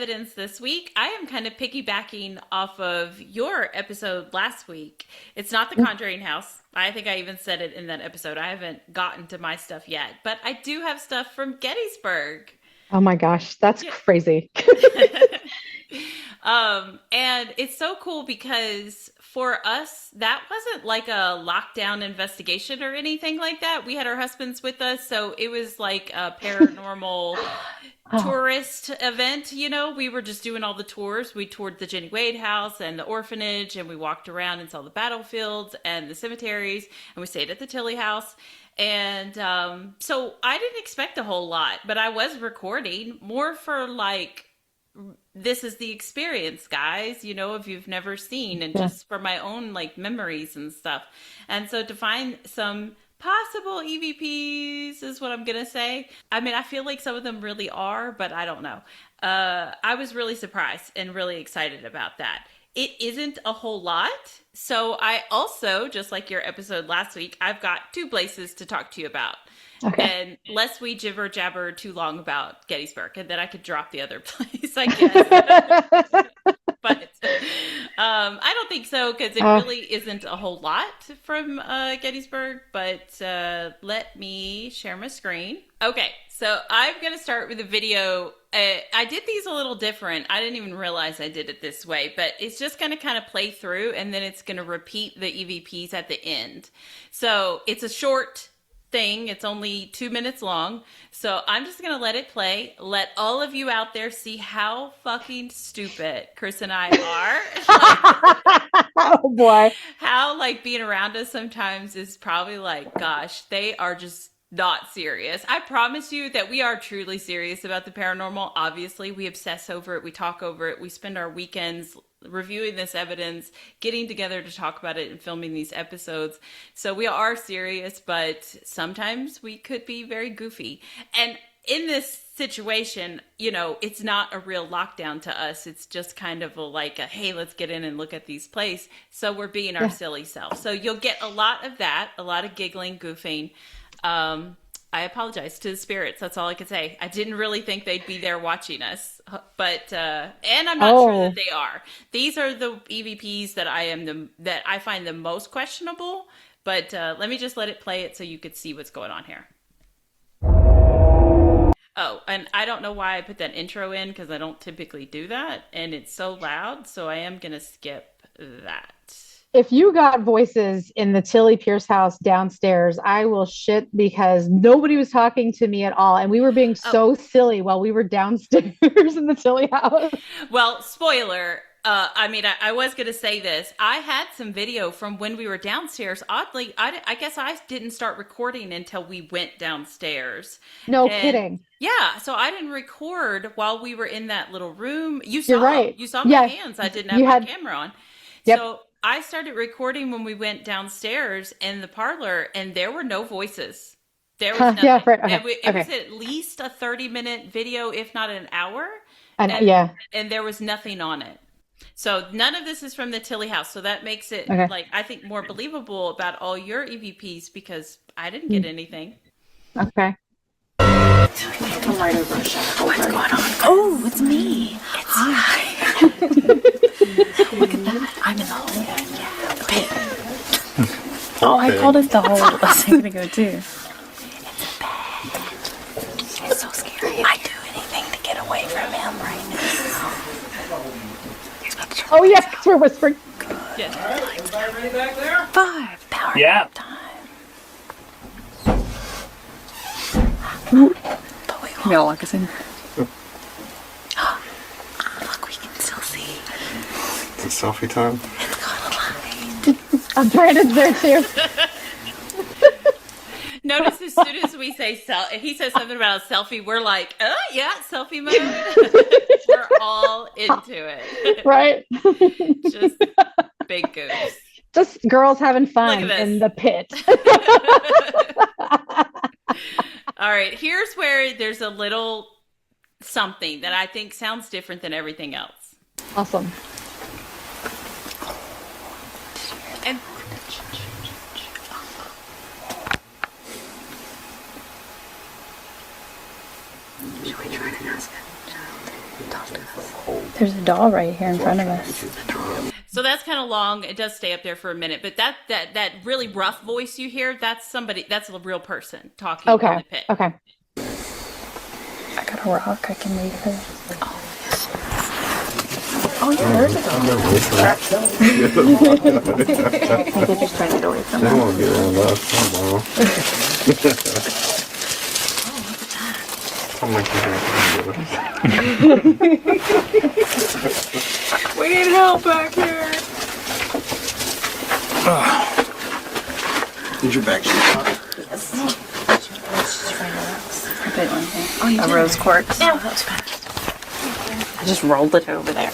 evidence this week. I am kind of piggybacking off of your episode last week. It's not the Conjuring House. I think I even said it in that episode. I haven't gotten to my stuff yet, but I do have stuff from Gettysburg. Oh my gosh, that's Yeah. crazy. And it's so cool because for us, that wasn't like a lockdown investigation or anything like that. We had our husbands with us, so it was like a paranormal Oh, tourist event. We were just doing all the tours. We toured the Jenny Wade house and the orphanage, and we walked around and saw the battlefields and the cemeteries, and we stayed at the Tilly house. And so I didn't expect a whole lot, but I was recording more for like, this is the experience, guys, if you've never seen, and yeah. just for my own like memories and stuff. And so to find some possible EVPs is what I'm gonna say. I mean, I feel like some of them really are, but I don't know. I was really surprised and really excited about that. It isn't a whole lot. So I also, just like your episode last week, I've got two places to talk to you about. Okay. And lest we jibber jabber too long about Gettysburg, and then I could drop the other place, I guess. But I don't think so because it Uh, really isn't a whole lot from Gettysburg. But let me share my screen. Okay, so I'm going to start with a video. I did these a little different. I didn't even realize I did it this way, but it's just going to kind of play through and then it's going to repeat the EVPs at the end. So it's a short thing. It's only 2 minutes long. So I'm just going to let it play. Let all of you out there see how fucking stupid Chris and I are. oh boy. How like being around us sometimes is probably like, gosh, they are just not serious. I promise you that we are truly serious about the paranormal. Obviously, we obsess over it. We talk over it. We spend our weekends reviewing this evidence, getting together to talk about it and filming these episodes. So we are serious, but sometimes we could be very goofy. And in this situation, it's not a real lockdown to us. It's just kind of a hey, let's get in and look at these places. So we're being our Yeah. silly self. So you'll get a lot of that, a lot of giggling, goofing. I apologize to the spirits. That's all I could say. I didn't really think they'd be there watching us, but and I'm not sure that Oh, they are. These are the EVPs that I find the most questionable. But let me just let it play it so you could see what's going on here. Oh, and I don't know why I put that intro in because I don't typically do that, and it's so loud, so I am gonna skip that. if you got voices in the Tilly Pierce house downstairs, I will shit because nobody was talking to me at all. And we were being Oh, so silly while we were downstairs in the Tilly house. well, spoiler. I mean, I was going to say this. I had some video from when we were downstairs. Oddly, I guess I didn't start recording until we went downstairs. No And kidding. yeah, so I didn't record while we were in that little room. You You're saw, right. you saw my Yeah. hands. I didn't have You my had, camera on. yep. So I started recording when we went downstairs in the parlor, and there were no voices. There was Huh, yeah, nothing. right. And Okay. it was Okay. at least a 30-minute video, if not an hour, And and yeah. and there was nothing on it. So none of this is from the Tilly house. So that makes it Okay. like I think more believable about all your EVPs because I didn't get Mm, anything. okay. Come right over and shut What's going on? Oh, it's me. Hi. Look at that. I'm in the hole. Yeah. The pit. Oh, I called it the hole. I was thinking to go too. It's a bed. It's so scary. I'd do anything to get away from him right now. He's about to turn Oh, the yeah, lights 'cause we're whispering. Yeah. out. 5. Power Yeah. nap time. But we You gotta lock us in. look, we can still see. It's selfie time. It's got a light. Brandon's there too. Notice as soon as we say if he says something about a selfie, we're like, oh yeah, selfie mode. We're all into it. Right. Just big goose. Just girls having Look fun at in this. the pit. All right, here's where there's a little something that I think sounds different than everything else. Awesome. And Should we try to ask him to talk to us? There's a doll right here in front of us. So that's kind of long. It does stay up there for a minute, but that really rough voice you hear, that's a real person talking in the pit. Okay. I got a rock I can read for this. Oh, yeah, there's a doll. Maybe just turn it away from They them. won't get around us. I'm like, We need help back here. Did your back sheet? Yes. Let's find a big one here. Oh, a rose quartz. Yeah, that was fast. I just rolled it over there.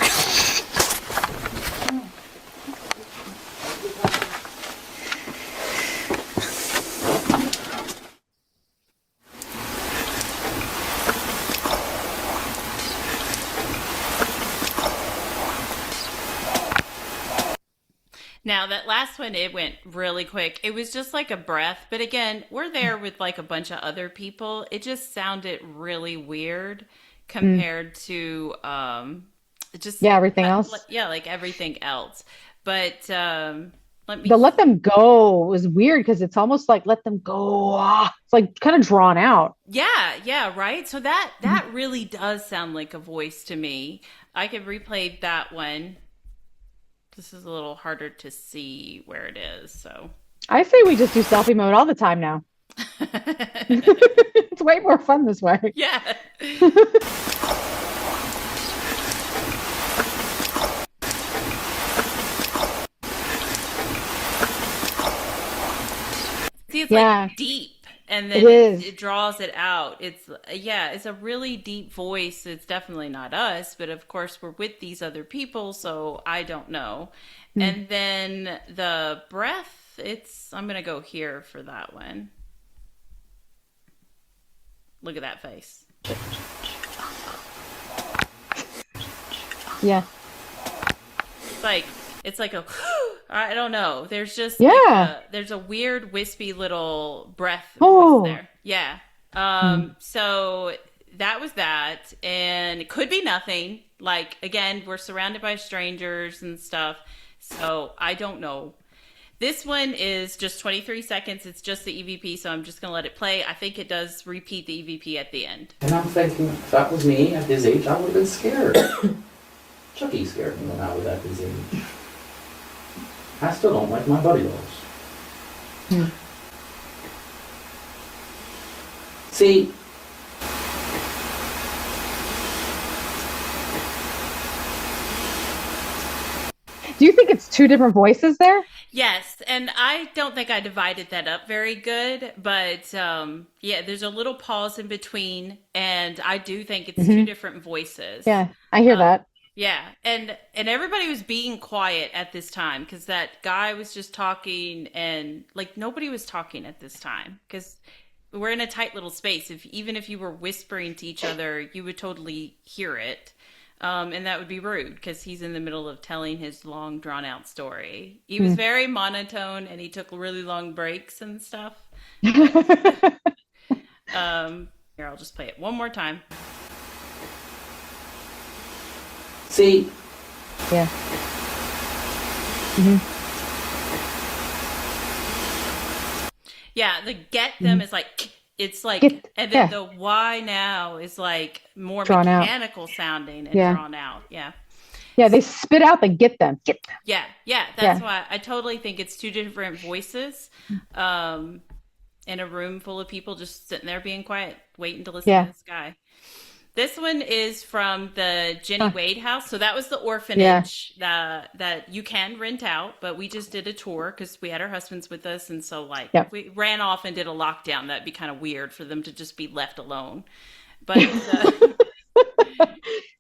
Now, that last one, it went really quick. It was just like a breath. But again, we're there with like a bunch of other people. It just sounded really weird compared to everything else. Like everything else. But let them go was weird because it's almost like let them go. It's like kind of drawn out. Yeah, right. So that really does sound like a voice to me. I could replay that one. This is a little harder to see where it is, so. I say we just do selfie mode all the time now. It's way more fun this way. Yeah. See, it's like deep. And then it draws it out. It's a really deep voice. It's definitely not us, but of course we're with these other people, so I don't know. And then the breath, I'm going to go here for that one. Look at that face. Yeah. It's like a, I don't know. There's just there's a weird wispy little breath there. Yeah. So that was that, and it could be nothing. Like, again, we're surrounded by strangers and stuff, so I don't know. This one is just 23 seconds. It's just the EVP, so I'm just going to let it play. I think it does repeat the EVP at the end. And I'm thinking, if that was me at his age, I would have been scared. Chucky scared me when I was at his age. I still don't like my buddy dolls. See, do you think it's two different voices there? Yes, and I don't think I divided that up very good, but there's a little pause in between, and I do think it's two different voices. Yeah, I hear that. Yeah, and everybody was being quiet at this time because that guy was just talking, and like nobody was talking at this time because we're in a tight little space. Even if you were whispering to each other, you would totally hear it, and that would be rude because he's in the middle of telling his long, drawn-out story. He was very monotone, and he took really long breaks and stuff. Here, I'll just play it one more time. see, Yeah. Yeah, the get them is like, it's like, and then the why now is like more Drawn out. mechanical sounding and drawn out. Yeah. Yeah, they spit out the get them. Get them. Yeah. That's why I totally think it's two different voices in a room full of people just sitting there being quiet, waiting to listen to this guy. This one is from the Jenny Wade house. So that was the orphanage that you can rent out, but we just did a tour because we had our husbands with us. And so if we ran off and did a lockdown, that'd be kind of weird for them to just be left alone. But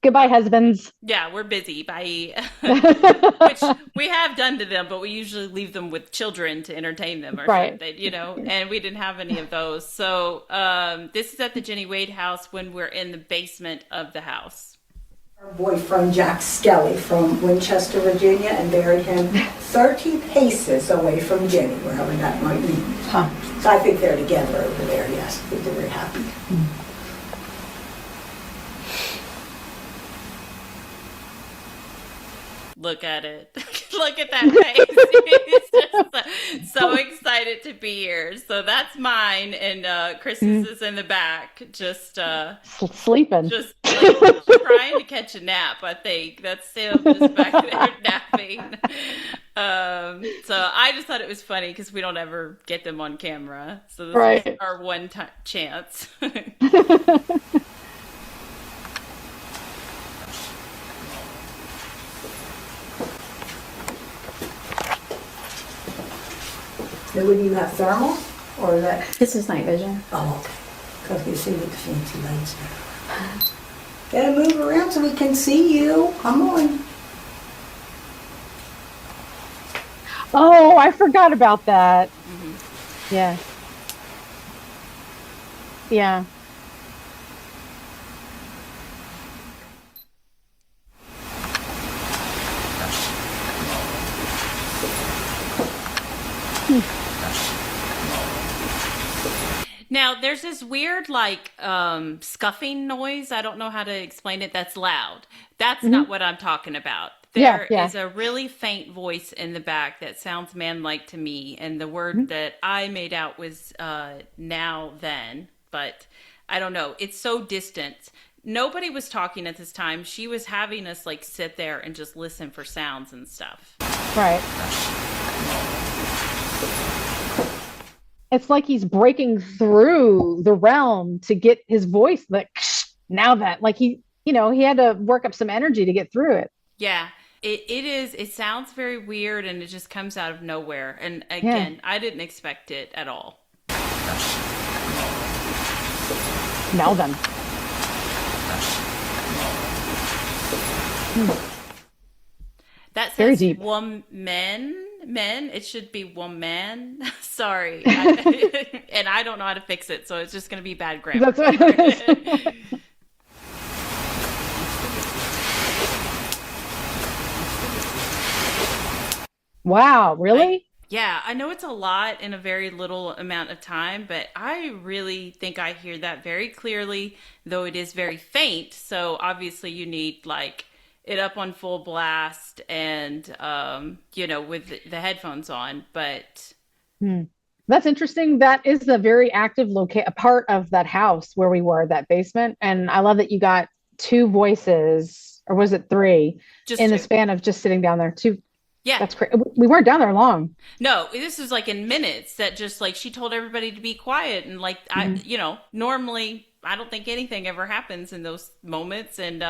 goodbye, husbands. Yeah, we're busy. Bye. Which we have done to them, but we usually leave them with children to entertain them or something, and we didn't have any of those. So this is at the Jenny Wade house when we're in the basement of the house. Our boyfriend Jack Skelly from Winchester, Virginia, and buried him 30 paces away from Jenny, wherever that might be. So I think they're together over there, yes. I think they're very happy. Look at it. Look at that face. He's just so excited to be here. So that's mine, and Chris's is in the back, just Sleeping. just like trying to catch a nap. I think that's him just back there napping. So I just thought it was funny because we don't ever get them on camera. So this is our one chance. Would you have thermal or that? This is night vision. Oh, okay. Because you see with the fancy lights there. Gotta move around so we can see you. Come on. Oh, I forgot about that. Yeah. Yeah. Now, there's this weird, like, scuffing noise. I don't know how to explain it. That's loud. That's not what I'm talking about. There is a really faint voice in the back that sounds man-like to me. And the word that I made out was now, then. But I don't know. It's so distant. Nobody was talking at this time. She was having us, like, sit there and just listen for sounds and stuff. Right. It's like he's breaking through the realm to get his voice, like, now that, like, he had to work up some energy to get through it. Yeah, it is. It sounds very weird, and it just comes out of nowhere. And again, I didn't expect it at all. Now then. That says very deep. Woman. Men, it should be woman. Sorry. And I don't know how to fix it, so it's just going to be bad grammar. That's what it is. Wow, really? Yeah, I know it's a lot in a very little amount of time, but I really think I hear that very clearly, though it is very faint. So obviously you need, like, it up on full blast and with the headphones on, but That's interesting. That is a very active a part of that house where we were, that basement. And I love that you got two voices, or was it three, just in the span of just sitting down there. Two. Yeah, that's crazy. We weren't down there long. No, this is like in minutes. That just, like, she told everybody to be quiet, and like normally I don't think anything ever happens in those moments, and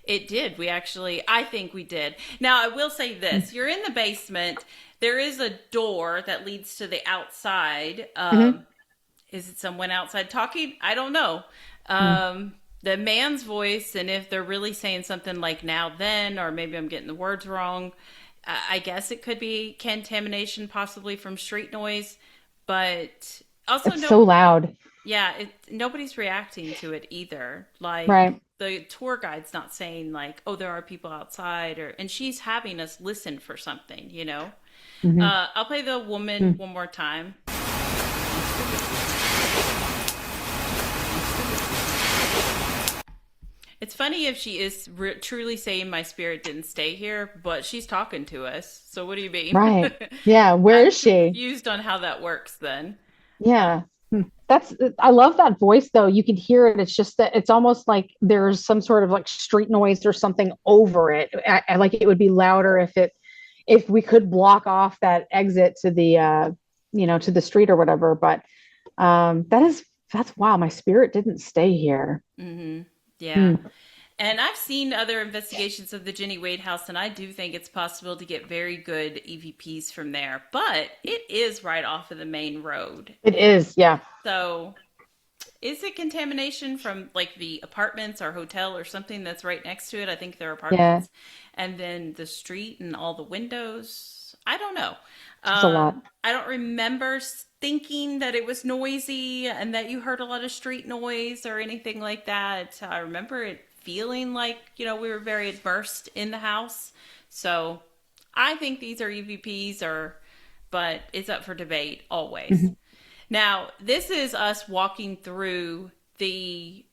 it did. I think we did. Now, I will say this. You're in the basement. There is a door that leads to the outside. Is it someone outside talking? I don't know. The man's voice, and if they're really saying something like now then, or maybe I'm getting the words wrong, I guess it could be contamination possibly from street noise. But also it's so loud. Yeah, nobody's reacting to it either. Like, right. The tour guide's not saying, like, oh, there are people outside, and she's having us listen for something, I'll play the woman one more time. It's funny if she is truly saying my spirit didn't stay here, but she's talking to us. So what do you mean? Right. Yeah. Where is she? Confused on how that works then. Yeah. I love that voice though. You can hear it. It's just that it's almost like there's some sort of like street noise or something over it. I like it would be louder if we could block off that exit to the to the street or whatever. But that's wow. My spirit didn't stay here. Mm-hmm. Yeah. And I've seen other investigations of the Jenny Wade house, and I do think it's possible to get very good EVPs from there. But it is right off of the main road. It is, yeah. So is it contamination from, like, the apartments or hotel or something that's right next to it? I think there are apartments. Yeah. And then the street and all the windows. I don't know. It's a lot. I don't remember thinking that it was noisy and that you heard a lot of street noise or anything like that. I remember it feeling like, we were very immersed in the house. So I think these are EVPs but it's up for debate always. Mm-hmm. Now, this is us walking through the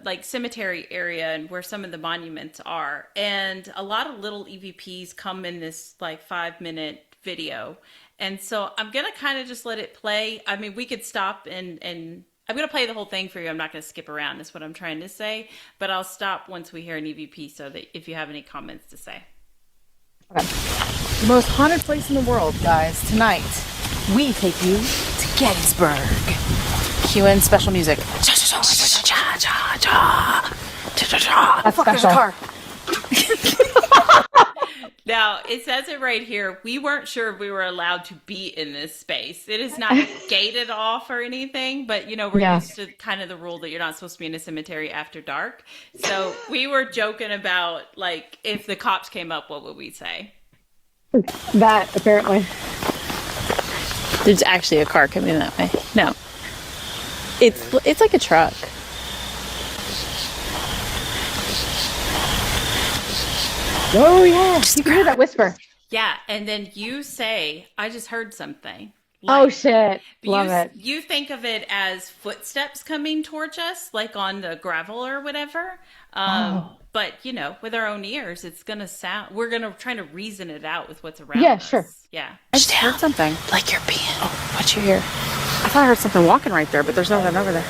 like cemetery area and where some of the monuments are. And a lot of little EVPs come in this like 5-minute video. And so I'm going to kind of just let it play. I mean, we could stop and I'm going to play the whole thing for you. I'm not going to skip around, is what I'm trying to say. But I'll stop once we hear an EVP so that if you have any comments to say. Okay. The most haunted place in the world, guys. Tonight, we take you to Gettysburg. Cue in special music. That's Fuck, there's a special. car. Now, it says it right here. We weren't sure if we were allowed to be in this space. It is not gated off or anything, but, you know, we're Yeah. used to kind of the rule that you're not supposed to be in a cemetery after dark. So we were joking about, like, if the cops came up, what would we say? That, apparently. There's actually a car coming that way. No. It's like a truck. Oh, yeah. You can hear that whisper. Yeah, and then you say, I just heard something. Oh, shit. Love you, it. You think of it as footsteps coming towards us, like on the gravel or whatever. But, you know, with our own ears, it's going to sound, we're going to try to reason it out with what's around Yeah, us. sure. Yeah. I just heard something. Like you're being. What'd you hear? I thought I heard something walking right there, but there's no one over there.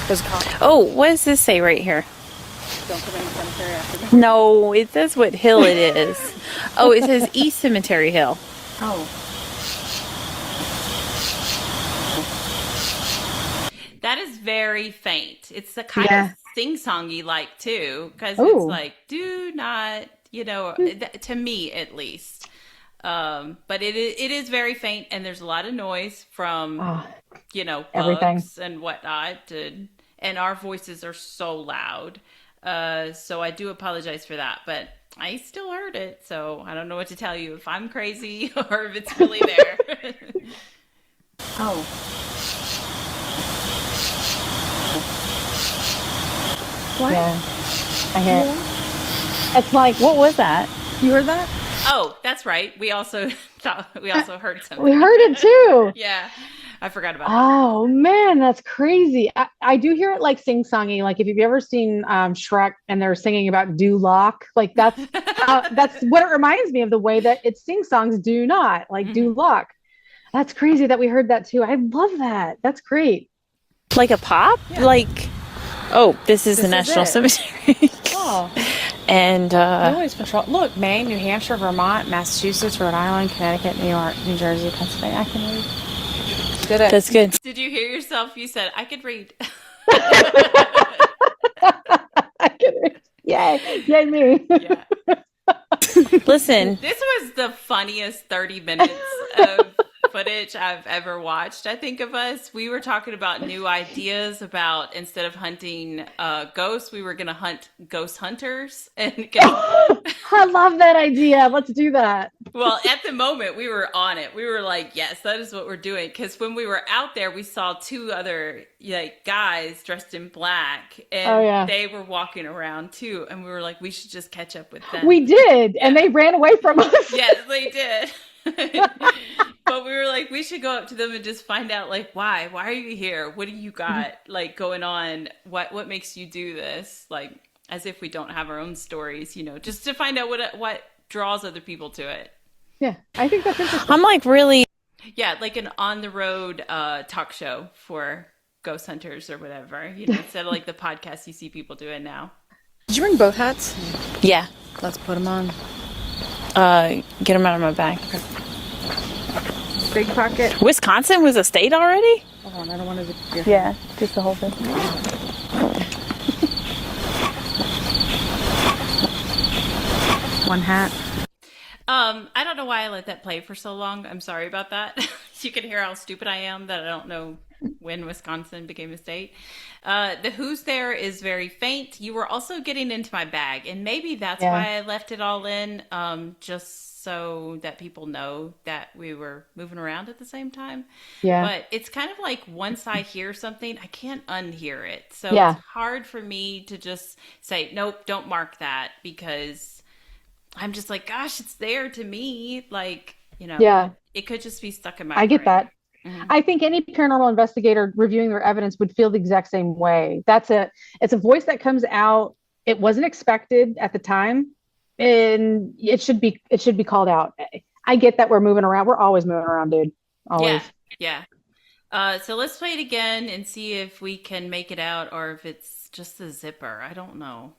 There's a car. Oh, what does this say right here? Don't come in the cemetery after dark. No, it says what hill it is. Oh, it says East Cemetery Hill. Oh. That is very faint. It's the kind Yeah. of sing-songy like too, because Ooh. it's like, do not, you know, to me at least. But it is very faint, and there's a lot of noise from, Oh, you know, everything. bugs and whatnot, and our voices are so loud. So I do apologize for that, but I still heard it, so I don't know what to tell you, if I'm crazy or if it's really there. Oh. What? yeah. I hear it. It's like, What was that? You heard that? Oh, that's right. We also heard something. we heard it too. Yeah, I forgot about that. Oh man, that's crazy. I do hear it like sing-songy. Like if you've ever seen Shrek and they're singing about do lock, like that's what it reminds me of, the way that it sing-songs do not, like do lock. That's crazy that we heard that too. I love that. That's great. Like a pop? Like, oh, this is the is National it. Cemetery. Oh. And, Always patrol. Look, Maine, New Hampshire, Vermont, Massachusetts, Rhode Island, Connecticut, New York, New Jersey, Pennsylvania. I can read. Did it. that's good. Did you hear yourself? You said, I could read. I get it. Yay. Yay me. Yeah. Listen, This was the funniest 30 minutes of footage I've ever watched. I think of us. We were talking about new ideas about, instead of hunting ghosts, we were going to hunt ghost hunters. And I love that idea. Let's do that. well, at the moment, we were on it. We were like, yes, that is what we're doing. Because when we were out there, we saw two other like guys dressed in black, and Oh, yeah. they were walking around too. And we were like, we should just catch up with them. We did, and they ran away from us. Yes, they did. But we were like, we should go up to them and just find out, like, why are you here? What do you got, like, going on? What makes you do this? Like, as if we don't have our own stories, you know, just to find out what draws other people to it. Yeah, I think that's interesting. I'm like really, Yeah, like an on the road talk show for ghost hunters or whatever, you know, instead of like the podcast you see people doing now. Did you bring both hats? yeah. Let's put them on. Get them out of my bag. Big pocket. Wisconsin was a state already? Hold on, I don't want to. Yeah, just the whole thing. One hat. I don't know why I let that play for so long. I'm sorry about that. You can hear how stupid I am that I don't know when Wisconsin became a state. The who's there is very faint. You were also getting into my bag, and maybe that's Yeah. why I left it all in, just so that people know that we were moving around at the same time. Yeah. But it's kind of like once I hear something, I can't unhear it. So Yeah. it's hard for me to just say, nope, don't mark that, because I'm just like, gosh, it's there to me. Like, you know, Yeah. it could just be stuck in my I get brain. that. I think any paranormal investigator reviewing their evidence would feel the exact same way. It's a voice that comes out. It wasn't expected at the time, and it should be called out. I get that we're moving around. We're always moving around, dude. Always. Yeah. So let's play it again and see if we can make it out or if it's just the zipper. I don't know.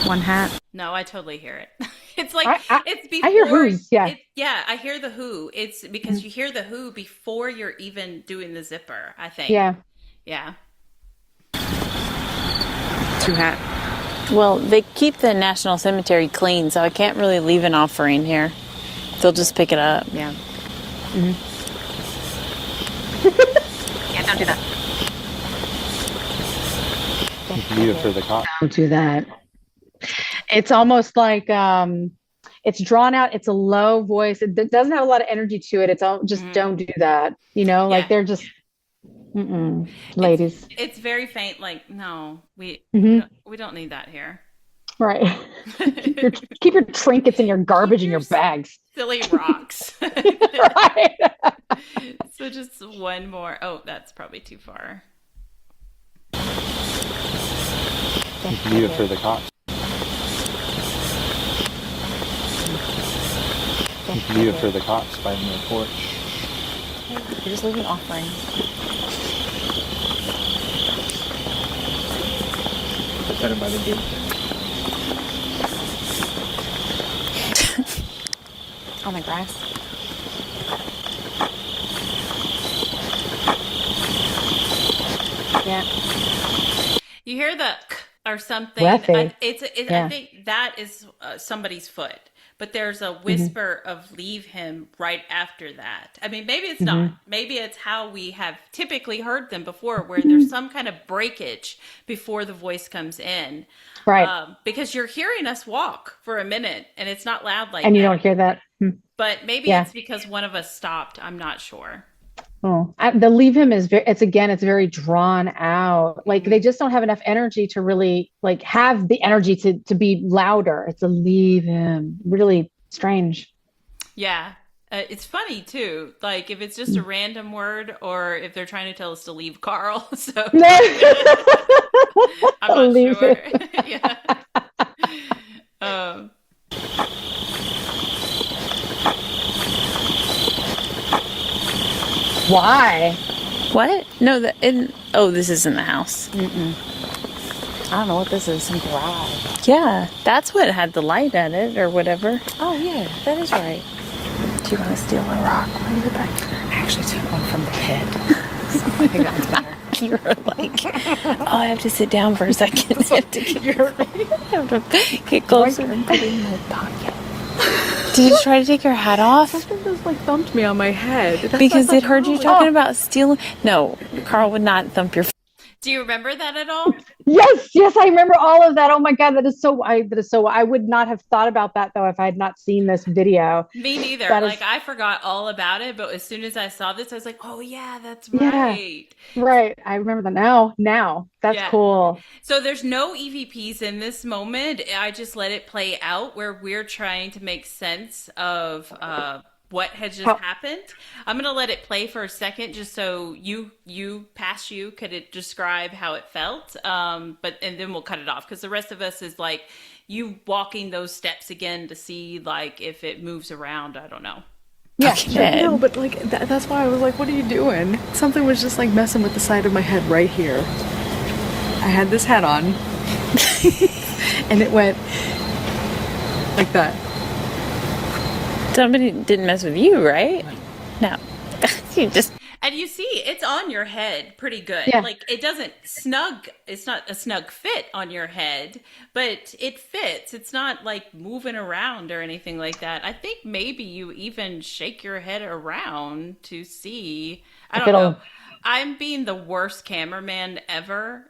One hat. No, I totally hear it. It's like it's before. I hear who's, yeah. Yeah, I hear the who. It's because you hear the who before you're even doing the zipper, I think. Yeah. Yeah. Two hat. Well, they keep the National Cemetery clean, so I can't really leave an offering here. They'll just pick it up. Yeah. Yeah, don't do that. Leave it for the cops. Don't do that. It's almost like it's drawn out. It's a low voice. It doesn't have a lot of energy to it. It's all just don't do that. Like they're just ladies. It's very faint. Like no, we don't need that here. Right. Keep your trinkets and your garbage in your bags. Silly rocks. Right. So just one more. Oh, that's probably too far. Leave it for the cops. Leave it for the cops by the porch. You're just leaving offerings. Put it by the gate. On the grass. Yeah. You hear the k or something. Breathy. I think that is somebody's foot. But there's a whisper of leave him right after that. I mean, maybe it's not. Maybe it's how we have typically heard them before, where there's some kind of breakage before the voice comes in. Right. Because you're hearing us walk for a minute, and it's not loud like And that. you don't hear that. But maybe it's because one of us stopped. I'm not sure. Oh, the leave him is it's very drawn out. Like they just don't have enough energy to really like have the energy to be louder. It's a leave him. Really strange. Yeah. It's funny too. Like if it's just a random word or if they're trying to tell us to leave Carl. So I'm not Leave sure. it. Yeah. Why? What? No, this isn't the house. I don't know what this is. Some garage. Yeah, that's what had the light at it or whatever. Oh, yeah, that is right. Do you want to steal a rock while you're back here? I actually took one from the pit. So I think that's better. You're like, oh, I have to sit down for a second. I have to get closer and put it in my pocket. Did you try to take your hat off? Something just like thumped me on my head. Because it heard you talking about stealing. No, Carl would not thump your. Do you remember that at all? Yes, I remember all of that. Oh my God, that is so. I would not have thought about that though if I had not seen this video. Me neither. I forgot all about it, but as soon as I saw this, I was like, "Oh yeah, that's right." Yeah, right. I remember that now. That's cool. So there's no EVPs in this moment. I just let it play out where we're trying to make sense of what had just happened. I'm going to let it play for a second just so you could it describe how it felt. And then we'll cut it off because the rest of us is like you walking those steps again to see like if it moves around. I don't know. Yeah. No, but like that's why I was like, what are you doing? Something was just like messing with the side of my head right here. I had this hat on and it went like that. Somebody didn't mess with you, right? No. You just. And you see, it's on your head pretty good. Yeah. Like, it doesn't snug, it's not a snug fit on your head, but it fits. It's not like moving around or anything like that. I think maybe you even shake your head around to see. I don't know. I'm being the worst cameraman ever,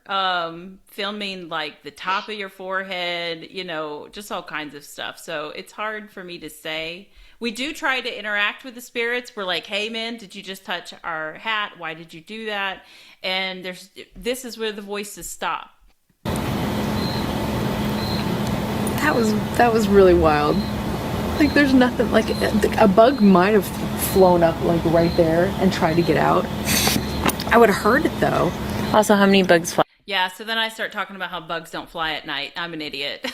filming like the top of your forehead, just all kinds of stuff. So it's hard for me to say. We do try to interact with the spirits. We're like, hey man, did you just touch our hat? Why did you do that? And this is where the voices stop. That was really wild. Like there's nothing, like a bug might have flown up like right there and tried to get out. I would have heard it though. Also, how many bugs fly? Yeah, so then I start talking about how bugs don't fly at night. I'm an idiot.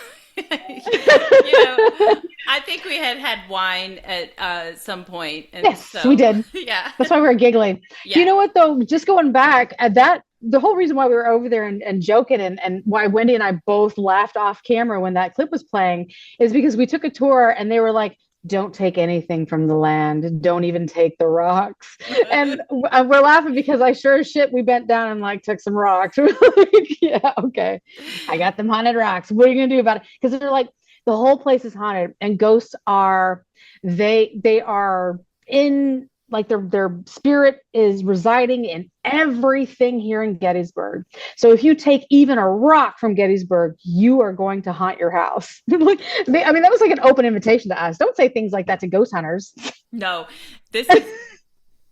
I think we had wine at some point. And Yes, so, we did. Yeah. That's why we were giggling. Yeah. You know what though? Just going back at that, the whole reason why we were over there and joking and why Wendy and I both laughed off camera when that clip was playing is because we took a tour and they were like, don't take anything from the land. Don't even take the rocks. And we're laughing because I sure as shit, we bent down and like took some rocks. We're like, yeah, okay. I got them haunted rocks. What are you going to do about it? Because they're like, the whole place is haunted and ghosts are, they are in, like their spirit is residing in everything here in Gettysburg. So if you take even a rock from Gettysburg, you are going to haunt your house. Like, I mean, that was like an open invitation to us. Don't say things like that to ghost hunters. No, this is,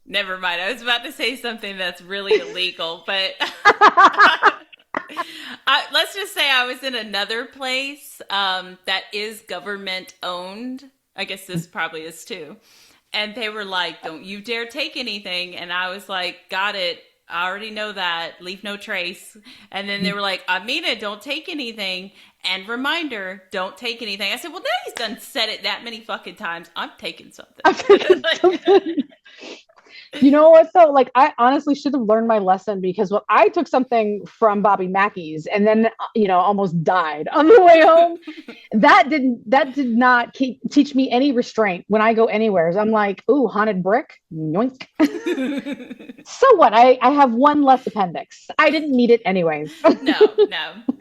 never mind. I was about to say something that's really illegal, but let's just say I was in another place that is government owned. I guess this probably is too. And they were like, don't you dare take anything. And I was like, got it. I already know that. Leave no trace. And then they were like, I mean it. Don't take anything. And reminder, don't take anything. I said, well, now he's done said it that many fucking times. I'm taking something. You know what though? Like I honestly should have learned my lesson because I took something from Bobby Mackey's and then almost died on the way home. That did not teach me any restraint when I go anywhere. I'm like, ooh, haunted brick, yoink. So what? I have one less appendix. I didn't need it anyways. No.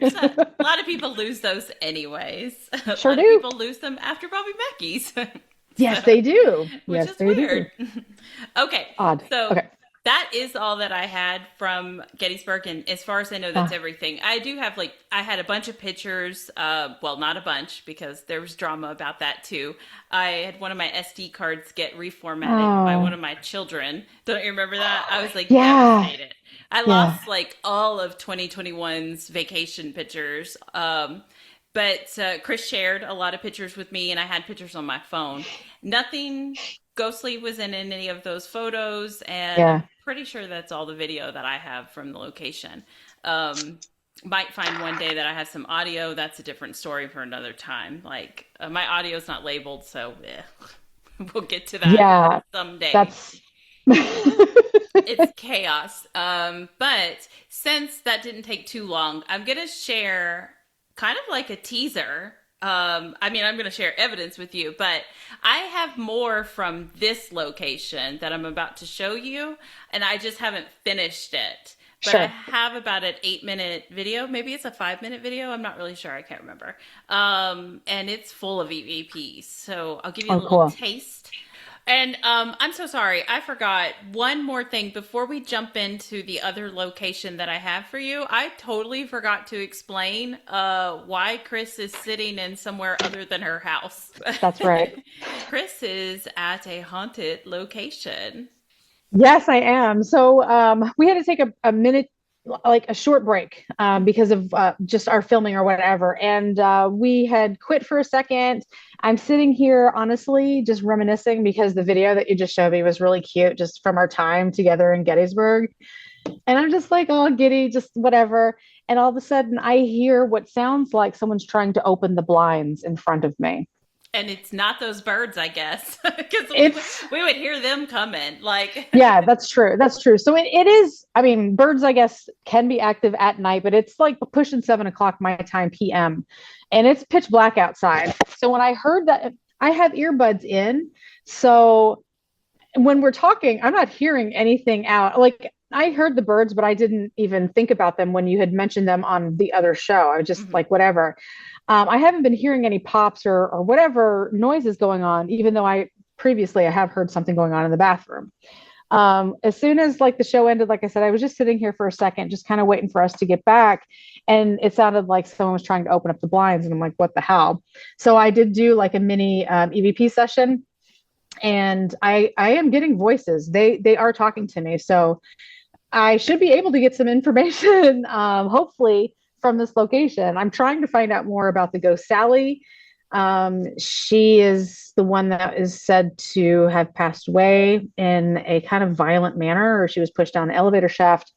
A lot of people lose those anyways. Sure a lot do. of people lose them after Bobby Mackey's. Yes, they do. Which Yes, is they weird. do. Okay. Odd. So okay. That is all that I had from Gettysburg. And as far as I know, that's everything. I do have I had a bunch of pictures. Well, not a bunch because there was drama about that too. I had one of my SD cards get reformatted by one of my children. Don't you remember that? I was devastated. I lost all of 2021's vacation pictures. But Chris shared a lot of pictures with me and I had pictures on my phone. Nothing ghostly was in any of those photos. And I'm pretty sure that's all the video that I have from the location. Might find one day that I have some audio. That's a different story for another time. My audio is not labeled, so we'll get to that someday. That's... It's chaos. But since that didn't take too long, I'm going to share kind of like a teaser. I'm going to share evidence with you, but I have more from this location that I'm about to show you, and I just haven't finished it. But sure. I have about an 8-minute video. Maybe it's a 5-minute video. I'm not really sure. I can't remember. And it's full of EVPs. So I'll give you a little taste. And I'm so sorry. I forgot one more thing before we jump into the other location that I have for you. I totally forgot to explain why Chris is sitting in somewhere other than her house. That's right. Chris is at a haunted location. Yes, I am. So we had to take a minute, like a short break because of just our filming or whatever. And we had quit for a second. I'm sitting here, honestly, just reminiscing because the video that you just showed me was really cute just from our time together in Gettysburg. And I'm just like, oh, giddy, just whatever. And all of a sudden I hear what sounds like someone's trying to open the blinds in front of me. And it's not those birds, I guess, because we would hear them coming. Yeah, that's true. That's true. So it is. I mean, birds, I guess, can be active at night, but it's like pushing 7:00 my time PM, and it's pitch black outside. So when I heard that, I have earbuds in, so when we're talking, I'm not hearing anything out. Like I heard the birds, but I didn't even think about them when you had mentioned them on the other show. I was just like, whatever. I haven't been hearing any pops or whatever noise is going on, even though I have heard something going on in the bathroom. As soon as the show ended, like I said, I was just sitting here for a second, just kind of waiting for us to get back. And it sounded like someone was trying to open up the blinds and I'm like, what the hell? So I did do a mini EVP session and I am getting voices. They are talking to me. So I should be able to get some information, hopefully, from this location. I'm trying to find out more about the Ghost Sally She is the one that is said to have passed away in a kind of violent manner, or she was pushed down the elevator shaft.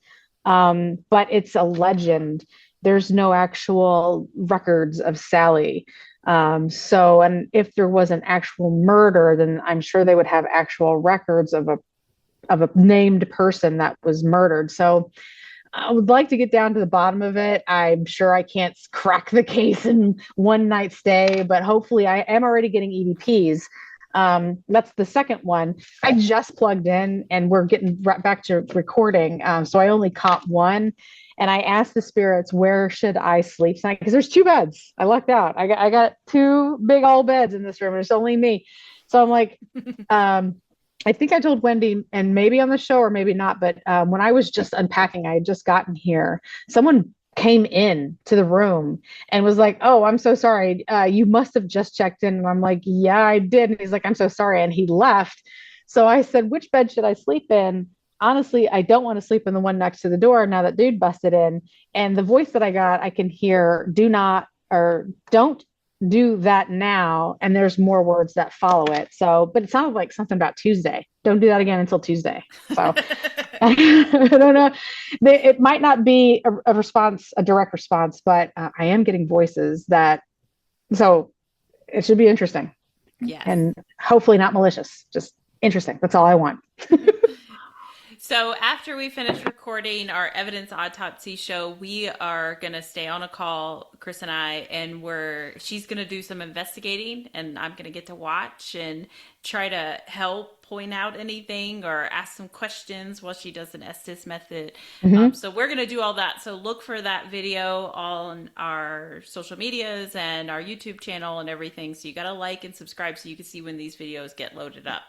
But it's a legend. There's no actual records of Sally. And if there was an actual murder, then I'm sure they would have actual records of a named person that was murdered. So I would like to get down to the bottom of it. I'm sure I can't crack the case in one night stay, but hopefully I am already getting EVPs. That's the second one. I just plugged in and we're getting right back to recording. So I only caught one. And I asked the spirits, where should I sleep tonight? Because there's 2 beds. I lucked out. I got 2 big old beds in this room. And it's only me. So I'm like, I think I told Wendy, and maybe on the show or maybe not, but when I was just unpacking, I had just gotten here, someone came in to the room and was like, "Oh, I'm so sorry. You must have just checked in." And I'm like, "Yeah, I did." And he's like, "I'm so sorry." And he left. So I said, "Which bed should I sleep in?" Honestly, I don't want to sleep in the one next to the door now that dude busted in. And the voice that I got, I can hear, "Do not," or "Don't do that now," and there's more words that follow it. So, but it sounded like something about Tuesday. Don't do that again until Tuesday. So I don't know. It might not be a response, a direct response, but I am getting voices that, so it should be interesting. Yes. And hopefully not malicious, just interesting. That's all I want. So after we finish recording our evidence autopsy show, we are going to stay on a call, Chris and I, and she's going to do some investigating and I'm going to get to watch and try to help point out anything or ask some questions while she does an Estes method. So we're going to do all that. So look for that video on our social medias and our YouTube channel and everything. So you got to like and subscribe so you can see when these videos get loaded up.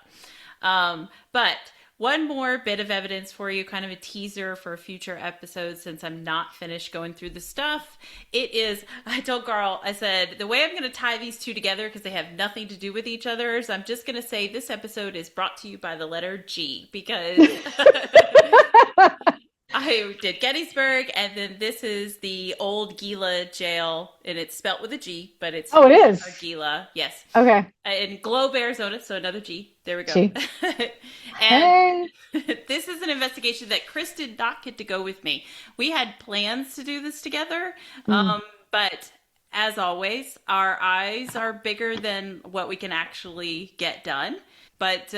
But one more bit of evidence for you, kind of a teaser for future episodes since I'm not finished going through the stuff. It is, I told Carl, I said, the way I'm going to tie these 2 together, because they have nothing to do with each other, is I'm just going to say this episode is brought to you by the letter G, because I did Gettysburg, and then this is the old Gila jail, and it's spelt with a G, but it's it is Gila, yes. Okay. In Globe, Arizona, so another G. There we go. G. And this is an investigation that Chris did not get to go with me. We had plans to do this together, but as always, our eyes are bigger than what we can actually get done. But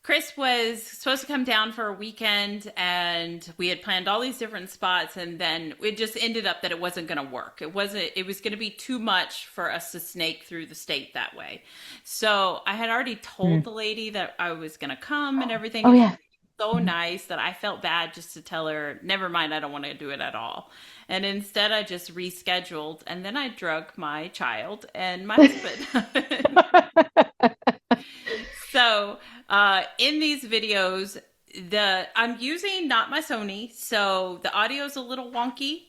Chris was supposed to come down for a weekend, and we had planned all these different spots, and then it just ended up that it wasn't going to work. It was going to be too much for us to snake through the state that way. So I had already told the lady that I was going to come and everything. Oh, yeah. So nice that I felt bad just to tell her, never mind, I don't want to do it at all. And instead I just rescheduled, and then I drug my child and my husband. So in these videos, I'm using not my Sony, so the audio is a little wonky.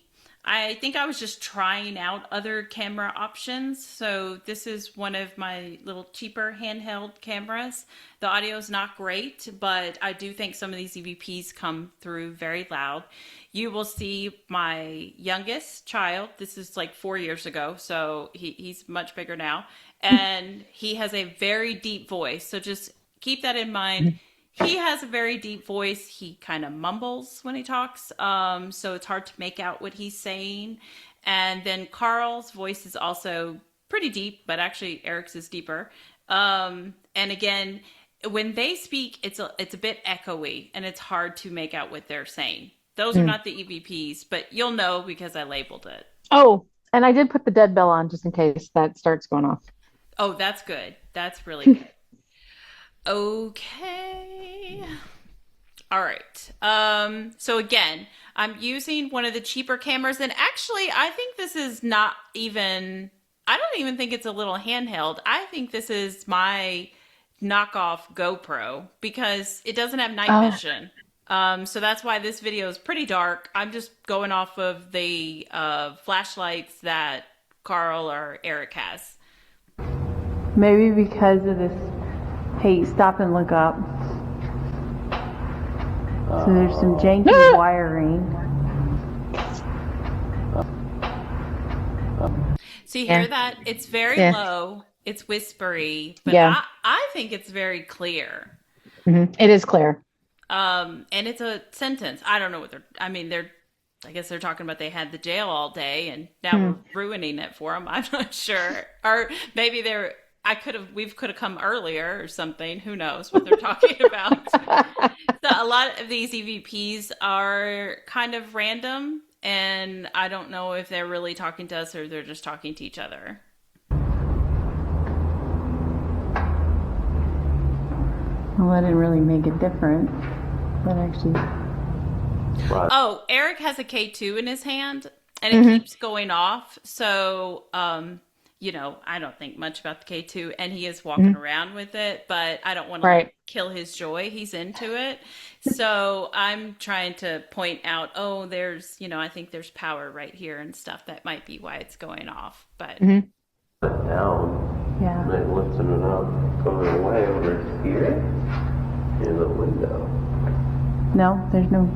I think I was just trying out other camera options. So this is one of my little cheaper handheld cameras. The audio is not great, but I do think some of these EVPs come through very loud. You will see my youngest child. This is like 4 years ago, so he's much bigger now. And he has a very deep voice. So just keep that in mind. He has a very deep voice. He kind of mumbles when he talks. So it's hard to make out what he's saying. And then Carl's voice is also pretty deep, but actually Eric's is deeper. And again, when they speak, it's a bit echoey and it's hard to make out what they're saying. Those are not the EVPs, but you'll know because I labeled it. Oh, and I did put the dead bell on just in case that starts going off. Oh, that's good. That's really good. Okay. All right. So again, I'm using one of the cheaper cameras, and actually I think this is not even, I don't even think it's a little handheld. I think this is my knockoff GoPro because it doesn't have night vision. So that's why this video is pretty dark. I'm just going off of the flashlights that Carl or Eric has. Maybe because of this. Hey, stop and look up. So there's some janky wiring. So you hear that? It's very low. it's whispery, but Yeah. I think it's very clear. It is clear. And it's a sentence. I don't know what I guess they're talking about they had the jail all day and now we're ruining it for them. I'm not sure. Or maybe we could have come earlier or something. Who knows what they're talking about. So a lot of these EVPs are kind of random, and I don't know if they're really talking to us or they're just talking to each other. Well, that didn't really make a difference. That actually. Right. Oh, Eric has a K2 in his hand, and it keeps going off. So, I don't think much about the K2, and he is walking around with it, but I don't want to kill his joy. He's into it. So I'm trying to point out, there's, I think there's power right here and stuff. That might be why it's going off. But down. Yeah. Like lifting it up, going away over here in the window. No,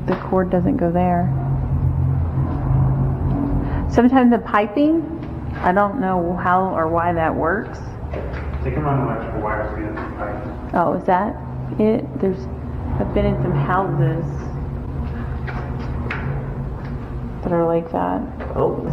the cord doesn't go there. Sometimes the piping, I don't know how or why that works. They can run electrical wires through the pipe. Oh, is that it? I've been in some houses that are like that. Oh.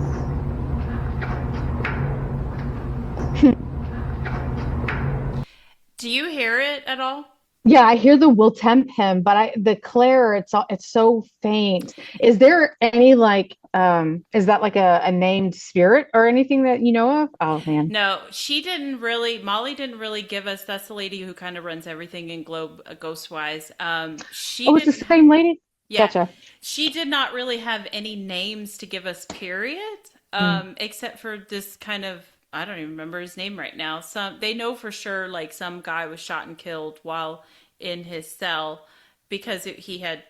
do you hear it at all? Yeah, I hear the "will tempt him," but the Claire, it's so faint. Is there any is that like a named spirit or anything that you know of? Oh man. No, Molly didn't really give us, that's the lady who kind of runs everything in Globe Ghostwise. It's the same lady? Yeah. Gotcha. She did not really have any names to give us, period. Except for this kind of, I don't even remember his name right now. They know for sure like some guy was shot and killed while in his cell because he had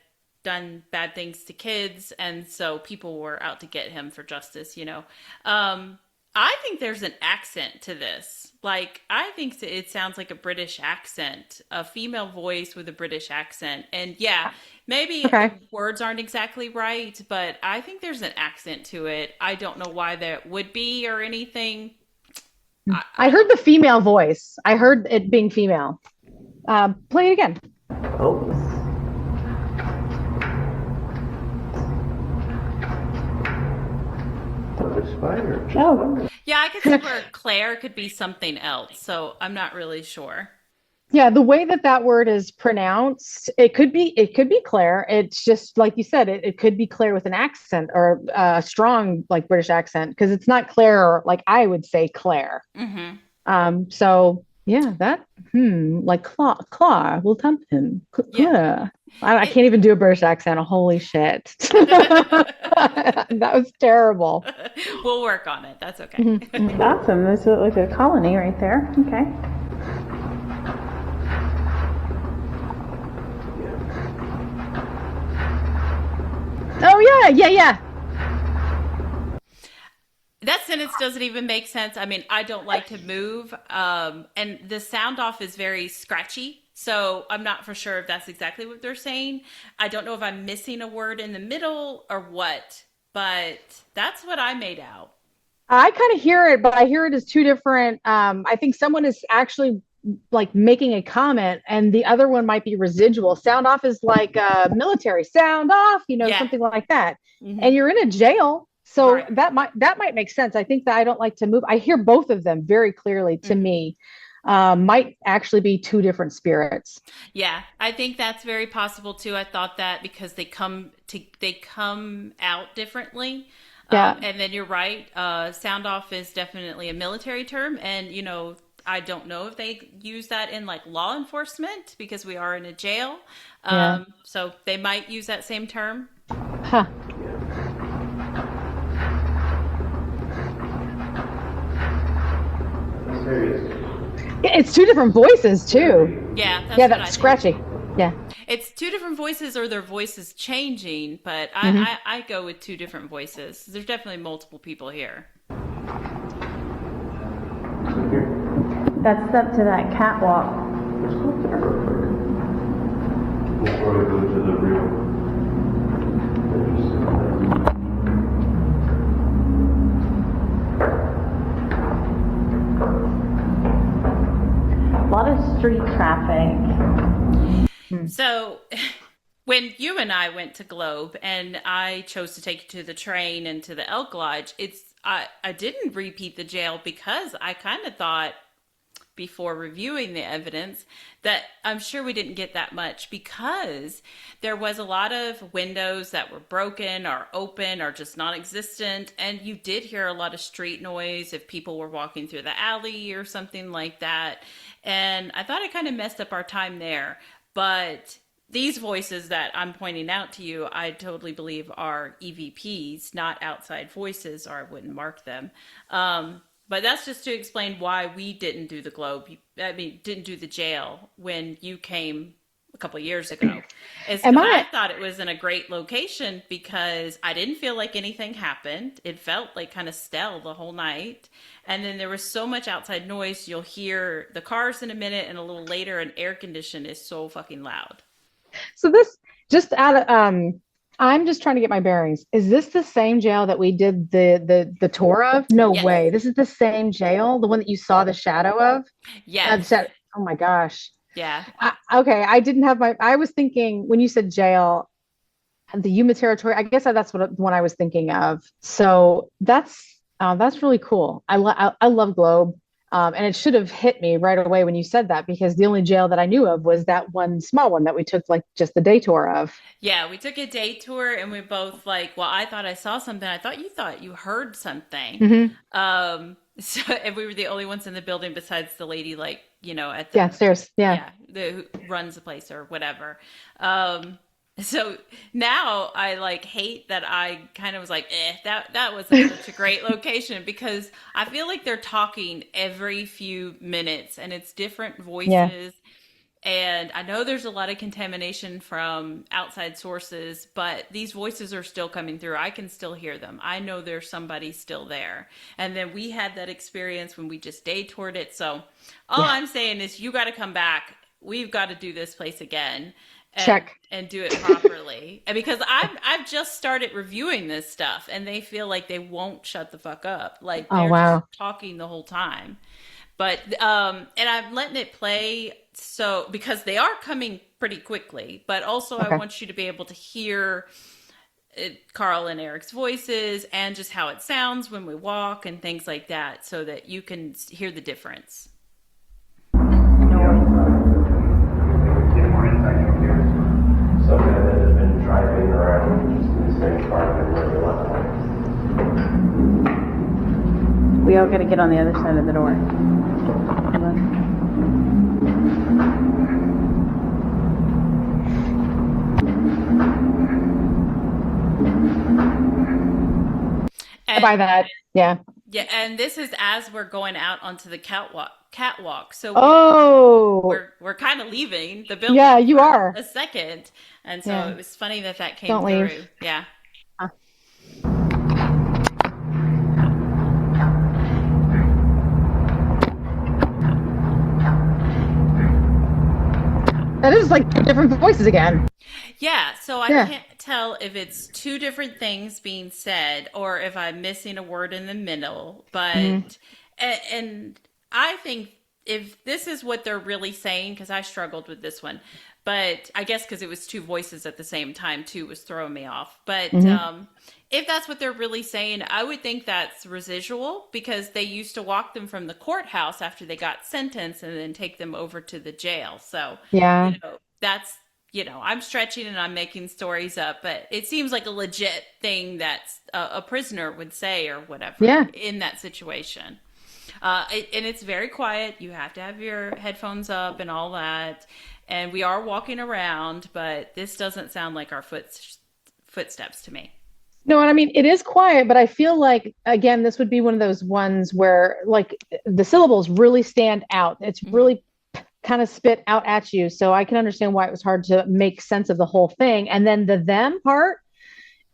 done bad things to kids, and so people were out to get him for justice, I think there's an accent to this. Like, I think it sounds like a British accent, a female voice with a British accent. And yeah, maybe the words aren't exactly right, but I think there's an accent to it. I don't know why that would be or anything. I heard the female voice. I heard it being female. Play it again. Oh. Spider. Oh. Yeah, I could see where Claire could be something else, so I'm not really sure. Yeah, the way that word is pronounced, it could be Claire. It's just like you said, it could be Claire with an accent or a strong like British accent, because it's not Claire like I would say Claire. So yeah, that like claw will tempt him. Claire. I can't even do a British accent. Holy shit. That was terrible. We'll work on it. That's okay. Awesome. This looks like a colony right there. Okay. Oh yeah. That sentence doesn't even make sense. I mean, I don't like to move. And the sound off is very scratchy. So I'm not for sure if that's exactly what they're saying. I don't know if I'm missing a word in the middle or what, but that's what I made out. I kind of hear it, but I hear it as two different. I think someone is actually like making a comment, and the other one might be residual. Sound off is like military sound off, something like that. And you're in a jail, so that might make sense. I think that I don't like to move. I hear both of them very clearly to me. Might actually be two different spirits. Yeah, I think that's very possible too. I thought that because they come out differently. Yeah. And then you're right. Sound off is definitely a military term, and I don't know if they use that in like law enforcement because we are in a jail. So they might use that same term. Huh. It's two different voices too. Yeah. That's scratchy. Yeah. It's two different voices, or their voices changing, but I go with two different voices. There's definitely multiple people here. That's up to that catwalk. Before we go to the real. lot of street traffic. So when you and I went to Globe and I chose to take you to the train and to the Elk Lodge, I didn't repeat the jail because I kind of thought before reviewing the evidence that I'm sure we didn't get that much because there was a lot of windows that were broken or open or just non-existent, and you did hear a lot of street noise if people were walking through the alley or something like that. And I thought it kind of messed up our time there. But these voices that I'm pointing out to you, I totally believe are EVPs, not outside voices, or I wouldn't mark them. But that's just to explain why we didn't do the Globe. Didn't do the jail when you came a couple of years ago. I thought it was in a great location because I didn't feel like anything happened. It felt like kind of still the whole night. And then there was so much outside noise. You'll hear the cars in a minute, and a little later, an air condition is so fucking loud. So this just I'm just trying to get my bearings. Is this the same jail that we did the tour of? No Yes. way. This is the same jail, the one that you saw the shadow of? Yes. Oh my gosh. Yeah. Okay. I was thinking when you said jail, the Yuma Territory, I guess that's what I was thinking of. So that's really cool. I love Globe. And it should have hit me right away when you said that, because the only jail that I knew of was that one small one that we took like just the day tour of. Yeah, we took a day tour and we both like, well, I thought I saw something. I thought you heard something. Mm-hmm. So, and we were the only ones in the building besides the lady, like, at the stairs. Yeah. Who runs the place or whatever. So now I like hate that I kind of was like, that wasn't such a great location, because I feel like they're talking every few minutes and it's different voices. Yeah. And I know there's a lot of contamination from outside sources, but these voices are still coming through. I can still hear them. I know there's somebody still there. And then we had that experience when we just day toured it. So all I'm saying is you got to come back. We've got to do this place again. And do it properly. And because I've just started reviewing this stuff and they feel like they won't shut the fuck up. Like they're just talking the whole time. But and I'm letting it play so because they are coming pretty quickly, but also I want you to be able to hear Carl and Eric's voices and just how it sounds when we walk and things like that, so that you can hear the difference. Somebody that has been driving around just in the same car that where they left. We all got to get on the other side of the door. By that, yeah. Yeah, and this is as we're going out onto the catwalk. So we're kind of leaving the building. Yeah, you are a second, and so it was funny that came Don't through. Leave. Yeah. That is like two different voices again. Yeah, so I can't tell if it's two different things being said or if I'm missing a word in the middle. But and I think if this is what they're really saying, because I struggled with this one, but I guess because it was two voices at the same time too was throwing me off. But if that's what they're really saying, I would think that's residual, because they used to walk them from the courthouse after they got sentenced and then take them over to the jail. So that's, I'm stretching and I'm making stories up, but it seems like a legit thing that a prisoner would say or whatever in that situation. And it's very quiet. You have to have your headphones up and all that. And we are walking around, but this doesn't sound like our footsteps to me. No, and I mean, it is quiet, but I feel like, again, this would be one of those ones where like the syllables really stand out. It's really kind of spit out at you. So I can understand why it was hard to make sense of the whole thing. And then the them part,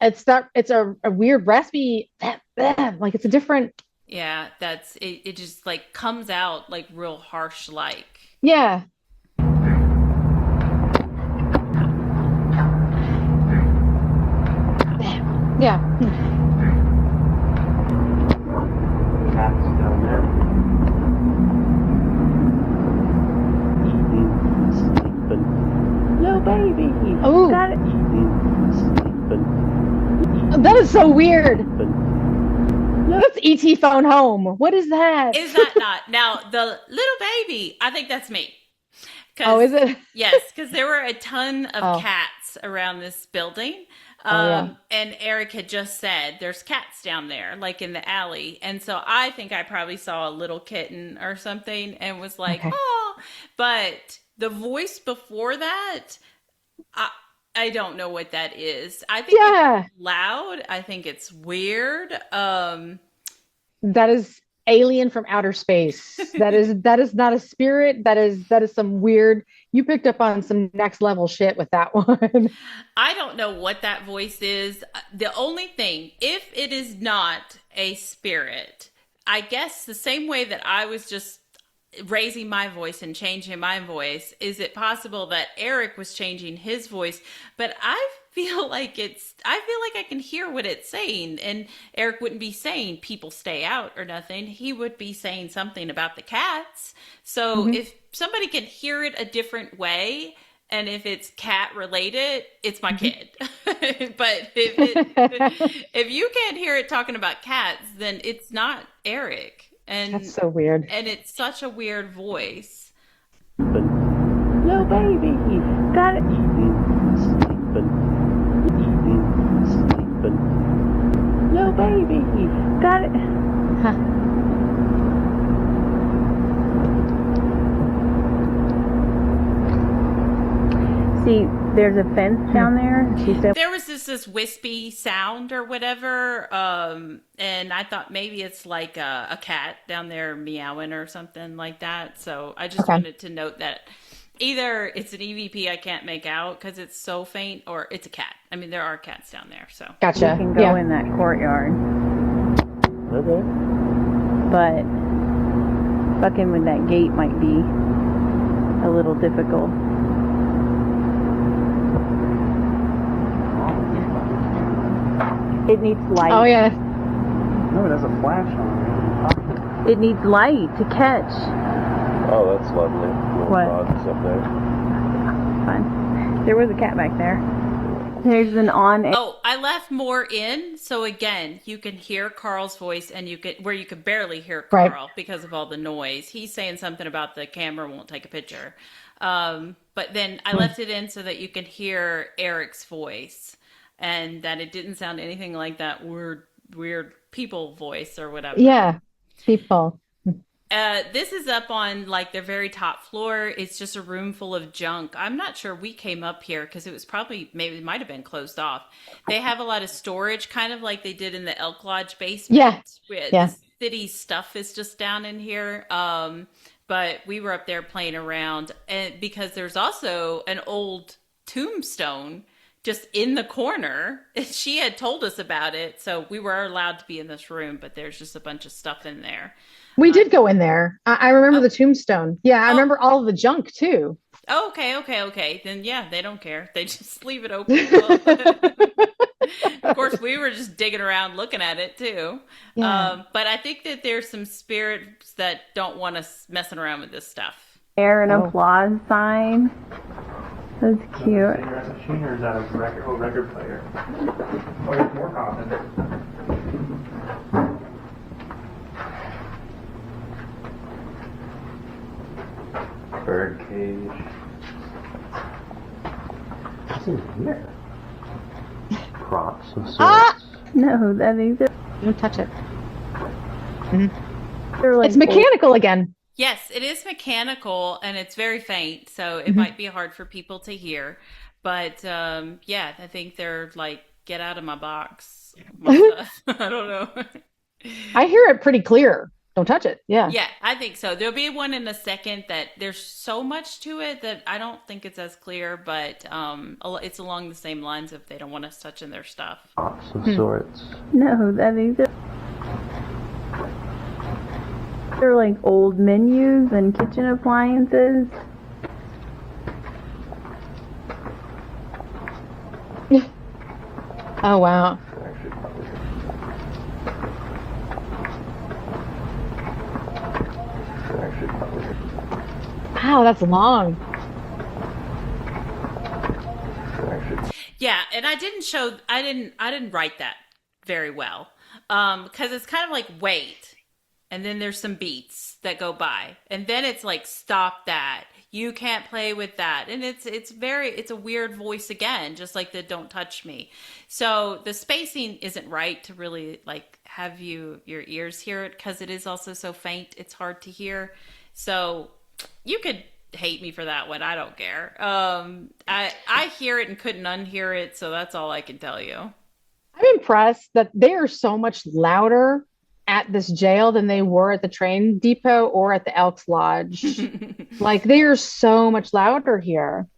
it's a weird raspy, like it's a different. Yeah, that's it. It just like comes out like real harsh, like. Yeah. Yeah. Cat's down there. is so weird. That's ET phone home. What is that? Is that not? Now, the little baby, I think that's me. Oh, is it? Yes, because there were a ton of Oh. cats around this building. Yeah. And Eric had just said there's cats down there, like in the alley. And so I think I probably saw a little kitten or something and was like, Okay. oh. But the voice before that, I don't know what that is. I think Yeah. it's loud. I think it's weird. That is alien from outer space. That is not a spirit. That is some weird. You picked up on some next level shit with that one. I don't know what that voice is. The only thing, if it is not a spirit, I guess the same way that I was just raising my voice and changing my voice, is it possible that Eric was changing his voice? But I feel like I can hear what it's saying, and Eric wouldn't be saying people stay out or nothing. He would be saying something about the cats. So if somebody can hear it a different way, and if it's cat related, it's my kid. But if you can't hear it talking about cats, then it's not Eric. And That's so weird. And it's such a weird voice. Little baby. Got it. Little baby. Got it. See, there's a fence down there. She said There was this wispy sound or whatever, and I thought maybe it's like a cat down there meowing or something like that. So I just wanted to note that either it's an EVP I can't make out because it's so faint, or it's a cat. I mean, there are cats down there, so. Gotcha. you can go in that courtyard. Okay. But fucking with that gate might be a little difficult. It needs light. Oh yeah. No, it has a flash on It needs light to catch. Oh, that's lovely. Little What? dogs up there. Fun. There was a cat back there. There's an on. Oh, I left more in, so again, you can hear Carl's voice, and you could barely hear Carl Right. because of all the noise. He's saying something about the camera won't take a picture, but then I left it in so that you can hear Eric's voice, and that it didn't sound anything like that weird people voice or whatever. Yeah. People. This is up on like their very top floor. It's just a room full of junk. I'm not sure we came up here because it was maybe it might have been closed off. They have a lot of storage, kind of like they did in the Elk Lodge basement. Yeah. The city stuff is just down in here. But we were up there playing around, and because there's also an old tombstone just in the corner. She had told us about it, so we were allowed to be in this room, but there's just a bunch of stuff in there. We did go in there. I remember the tombstone. Yeah, I remember all of the junk too. Oh, okay. Then yeah, they don't care. They just leave it open. Of course, we were just digging around looking at it too. Yeah. But I think that there's some spirits that don't want us messing around with this stuff. Air and applause sign. That's it. cute. Cigarette machine, or is that a record player? Oh, there's more coffins. Bird cage. What's in here? Props and sorts. Ah! No, these are Don't touch it. they're like It's mechanical again. Yes, it is mechanical and it's very faint, so it might be hard for people to hear. But yeah, I think they're like, get out of my box. My stuff. I don't know. I hear it pretty clear. Don't touch it. Yeah. Yeah, I think so. There'll be one in a second that there's so much to it that I don't think it's as clear, but it's along the same lines if they don't want us touching their stuff. Props and sorts. no, these are they're like old menus and kitchen appliances. Oh wow. Wow, that's long. Yeah, and I didn't write that very well. Because it's kind of like wait, and then there's some beats that go by, and then it's like stop that. You can't play with that. And it's a weird voice again, just like the don't touch me. So the spacing isn't right to really like have your ears hear it, because it is also so faint. It's hard to hear. So you could hate me for that one. I don't care. I hear it and couldn't unhear it. So that's all I can tell you. I'm impressed that they are so much louder at this jail than they were at the train depot or at the Elks Lodge. Like, they are so much louder here.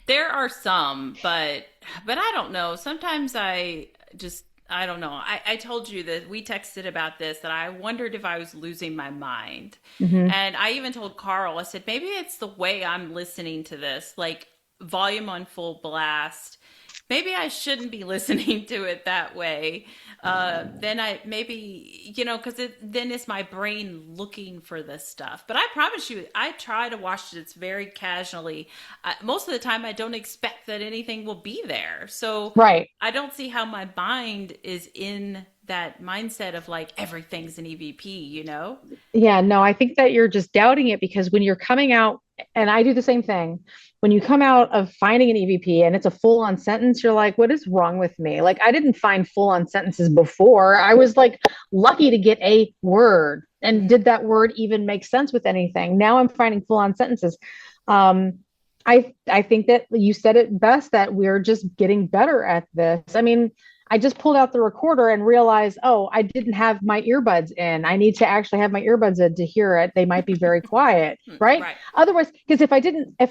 There are some, but I don't know. Sometimes I don't know. I told you that we texted about this, that I wondered if I was losing my mind. And I even told Carl, I said, maybe it's the way I'm listening to this, like volume on full blast. Maybe I shouldn't be listening to it that way. Then I maybe, because then it's my brain looking for this stuff. But I promise you, I try to watch it very casually. Most of the time, I don't expect that anything will be there. So right. I don't see how my mind is in that mindset of like everything's an EVP, Yeah, no, I think that you're just doubting it, because when you're coming out, and I do the same thing, when you come out of finding an EVP and it's a full-on sentence, you're like, what is wrong with me? Like, I didn't find full-on sentences before. I was like lucky to get a word. And did that word even make sense with anything? Now I'm finding full-on sentences. I think that you said it best, that we're just getting better at this. I mean, I just pulled out the recorder and realized, oh, I didn't have my earbuds in. I need to actually have my earbuds in to hear it. They might be very quiet, right? Otherwise, because if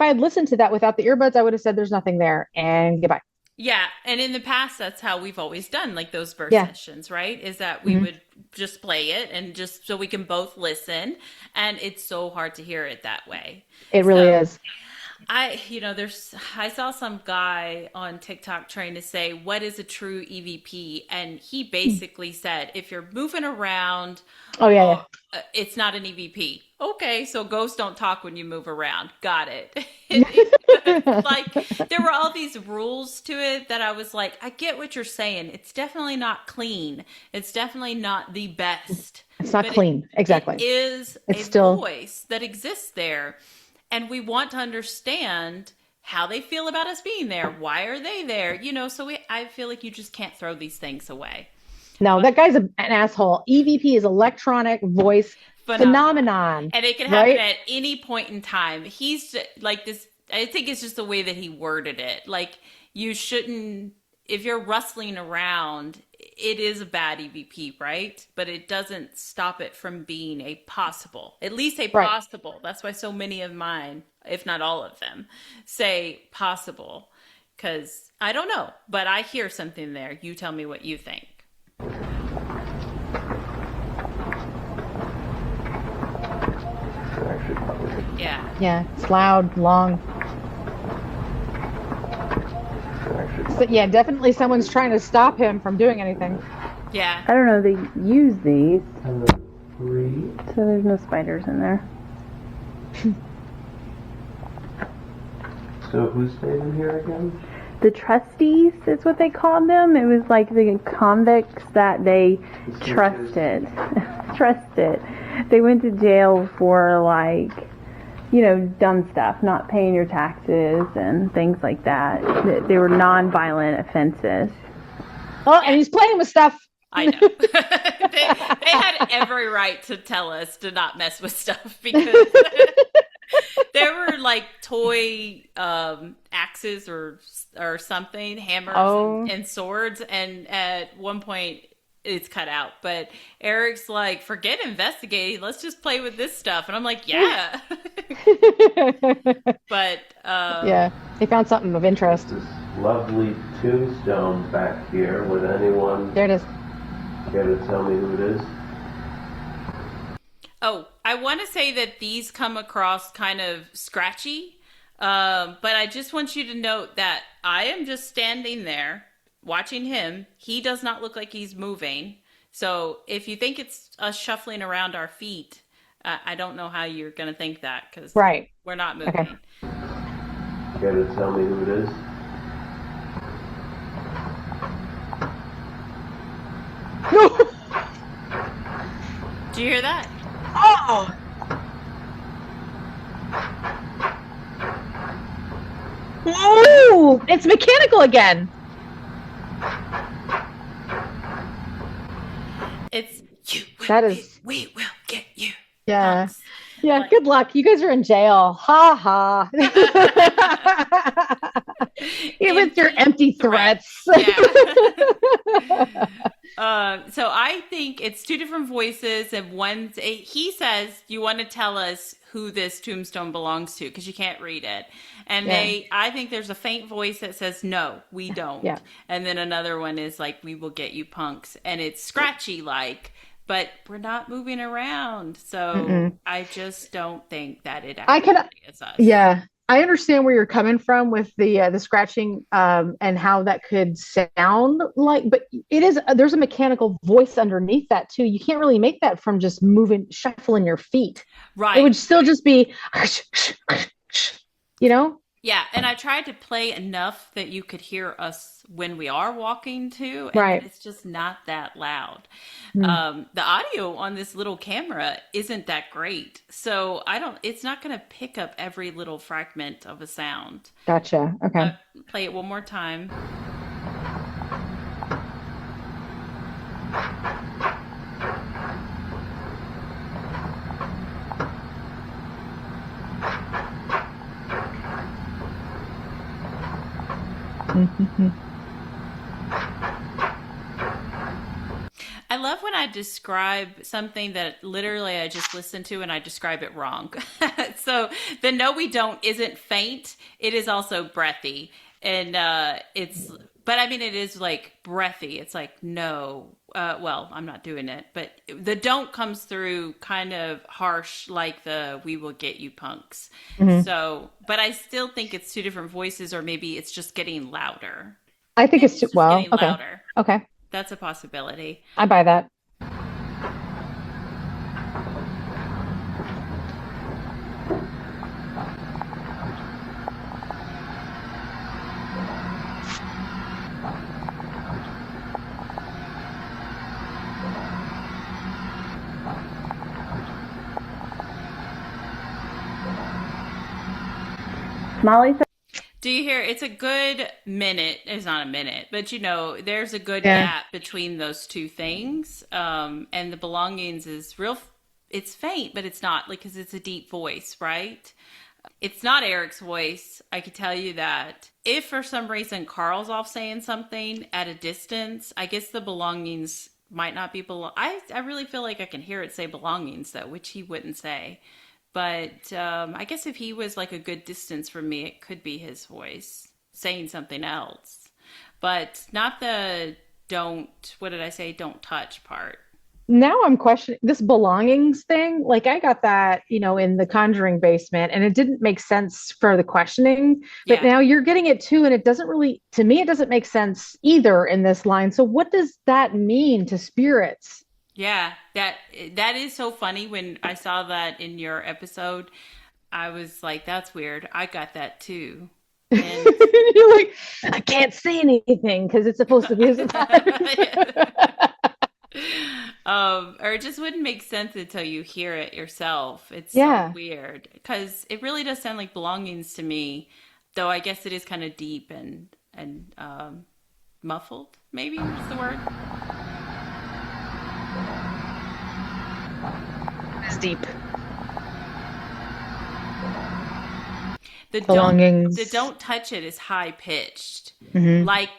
I had listened to that without the earbuds, I would have said there's nothing there and goodbye. Yeah. And in the past, that's how we've always done like those burst sessions, right? Is that we would just play it and just so we can both listen. And it's so hard to hear it that way. It really is. I saw some guy on TikTok trying to say, what is a true EVP? And he basically said, if you're moving around, it's not an EVP. Okay, so ghosts don't talk when you move around. Got it. Like, there were all these rules to it that I was like, I get what you're saying. It's definitely not clean. It's definitely not the best. It's not clean. Exactly. It is a voice that exists there. And we want to understand how they feel about us being there. Why are they there? So I feel like you just can't throw these things away. No, that guy's an asshole. EVP is electronic voice phenomenon. And it can happen at any point in time. He's like this. I think it's just the way that he worded it. Like, you shouldn't, if you're rustling around, it is a bad EVP, right? But it doesn't stop it from being a possible, at least a possible. That's why so many of mine, if not all of them, say possible. Because I don't know, but I hear something there. You tell me what you think. Yeah. Yeah, it's loud, long. So, yeah, definitely someone's trying to stop him from doing anything. Yeah. I don't know, they use these. And So there's no spiders in there. So who stayed in here again? The trustees is what they called them. It was like the convicts that they trusted. They went to jail for like, dumb stuff, not paying your taxes and things like that. They were non-violent offenses. Oh, and he's playing with stuff. I know. they had every right to tell us to not mess with stuff, because there were like toy axes or something, hammers and swords, and at one point it's cut out. But Eric's like, forget investigating, let's just play with this stuff. And I'm like, yeah. But yeah, they found something of interest. This lovely tombstone back here. Would anyone there it is care to tell me who it is? Oh, I want to say that these come across kind of scratchy, but I just want you to note that I am just standing there watching him. He does not look like he's moving. So if you think it's us shuffling around our feet, I don't know how you're going to think that, because we're not moving. Okay. Care to tell me who it is? you hear that? Oh. Ooh, it's mechanical again. It's you. That is. We will get you. Yeah. Punks. Yeah. Like- Good luck. You guys are in jail. Ha ha. You with your empty threats. Yeah. So I think it's two different voices, and he says, "You want to tell us who this tombstone belongs to because you can't read it," and I think there's a faint voice that says, "No, we don't," and then another one is like, "We will get you, punks," and it's scratchy like, but we're not moving around, so I just don't think that it actually is us. Yeah. I understand where you're coming from with the scratching and how that could sound like, but there's a mechanical voice underneath that too. You can't really make that from just shuffling your feet. Right. It would still just be, you know? Yeah, and I tried to play enough that you could hear us when we are walking too, and Right. it's just not that loud. The audio on this little camera isn't that great, so it's not going to pick up every little fragment of a sound. Gotcha. Okay. Play it one more time. I love when I describe something that literally I just listened to and I describe it wrong. So the "no, we don't" isn't faint. It is also breathy. And but I mean, it is like breathy. It's like, no, well, I'm not doing it. But the "don't" comes through kind of harsh, like the "we will get you, punks." So, but I still think it's two different voices, or maybe it's just getting louder. I think it's getting okay. louder. Okay. That's a possibility. I buy that. Molly said, Do you hear? It's a good minute. It's not a minute, but there's a good gap between those two things. And the belongings is real. It's faint, but it's not because it's a deep voice, right? It's not Eric's voice. I could tell you that. If for some reason Carl's off saying something at a distance, I guess the belongings might not be I really feel like I can hear it say belongings though, which he wouldn't say. But I guess if he was like a good distance from me, it could be his voice saying something else. But not the what did I say? Don't touch part. Now I'm questioning this belongings thing. Like I got that, in the Conjuring basement and it didn't make sense for the questioning, but now you're getting it too. And it doesn't really, to me, it doesn't make sense either in this line. So what does that mean to spirits? Yeah, that is so funny. When I saw that in your episode, I was like, that's weird. I got that too. And you're like, I can't see anything because it's supposed to be a surprise. Or it just wouldn't make sense until you hear it yourself. It's so weird because it really does sound like belongings to me, though I guess it is kind of deep and muffled, maybe is the word. It's deep. The belongings. The don't touch it is high pitched, like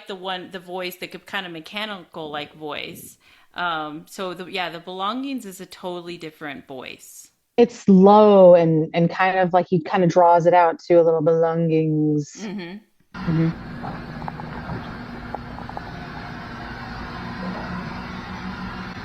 the voice, the kind of mechanical like voice. So the belongings is a totally different voice. It's low and kind of like he kind of draws it out to a little belongings.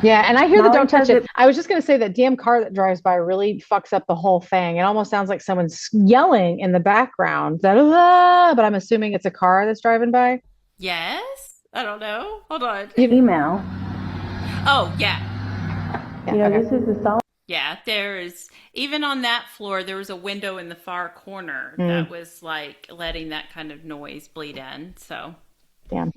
Yeah, and I hear the don't touch it. I was just going to say that damn car that drives by really fucks up the whole thing. It almost sounds like someone's yelling in the background. But I'm assuming it's a car that's driving by. Yes? I don't know. Hold on. Email. Oh, yeah. This is the song. Yeah, there's, even on that floor, there was a window in the far corner that was like letting that kind of noise bleed in. So, damn.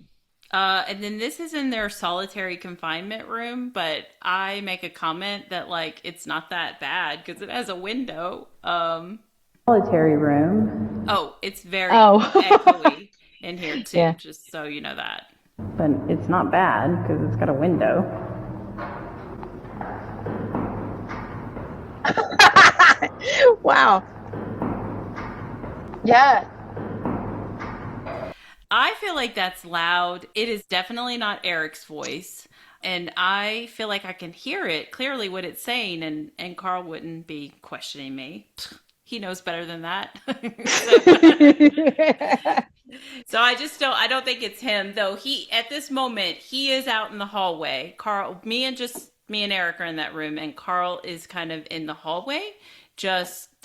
And then this is in their solitary confinement room, but I make a comment that like it's not that bad because it has a window. Solitary room, Oh, it's very Oh. echoey in here too, Yeah. just so you know that. but it's not bad because it's got a window. Wow. Yeah. I feel like that's loud. It is definitely not Eric's voice. And I feel like I can hear it clearly what it's saying, and Carl wouldn't be questioning me. He knows better than that. So I don't think it's him, though. At this moment, he is out in the hallway. Me and Eric are in that room, and Carl is kind of in the hallway.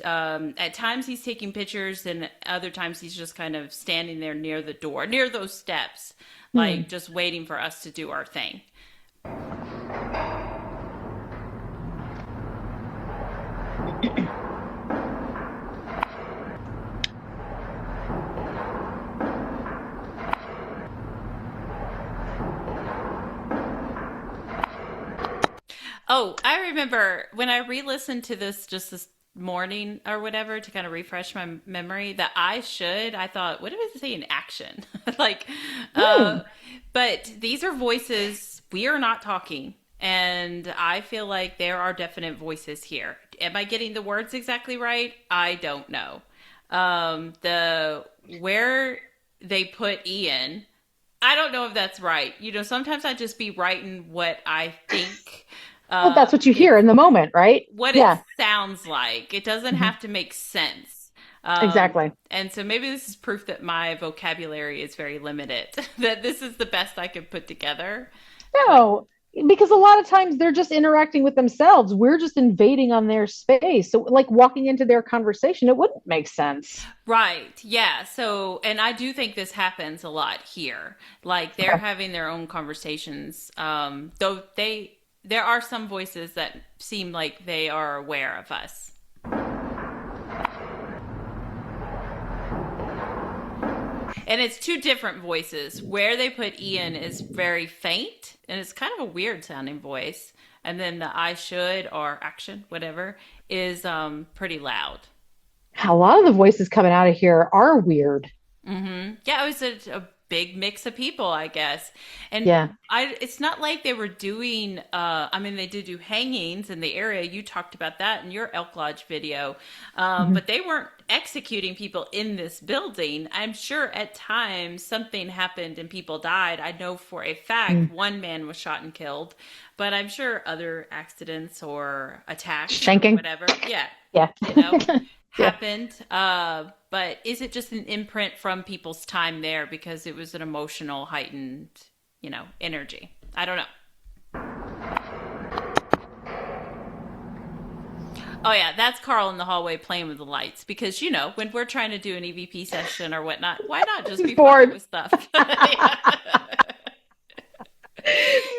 At times he's taking pictures, and other times he's just kind of standing there near the door, near those steps, like just waiting for us to do our thing. Oh, I remember when I re-listened to this just this morning or whatever to kind of refresh my memory that I thought, what if it's saying action? Like, but these are voices. We are not talking. And I feel like there are definite voices here. Am I getting the words exactly right? I don't know. Where they put Ian, I don't know if that's right. Sometimes I just be writing what I think. Well, that's what you hear in the moment, right? What it sounds like. It doesn't have to make sense. Exactly. And so maybe this is proof that my vocabulary is very limited, that this is the best I could put together. No, because a lot of times they're just interacting with themselves. We're just invading on their space. So, like walking into their conversation, it wouldn't make sense. Right. Yeah. So, and I do think this happens a lot here. Like they're having their own conversations, though there are some voices that seem like they are aware of us. And it's two different voices. Where they put Ian is very faint, and it's kind of a weird sounding voice. And then the I should or action, whatever, is pretty loud. A lot of the voices coming out of here are weird. Mm-hmm. Yeah, it was a big mix of people, I guess. And it's not like they were doing, they did do hangings in the area. You talked about that in your Elk Lodge video. But they weren't executing people in this building. I'm sure at times something happened and people died. I know for a fact one man was shot and killed, but I'm sure other accidents or attacks Shanking. or whatever. Yeah. Happened. But is it just an imprint from people's time there because it was an emotional, heightened, energy? I don't know. Oh yeah, that's Carl in the hallway playing with the lights because when we're trying to do an EVP session or whatnot, why not just be bored with stuff?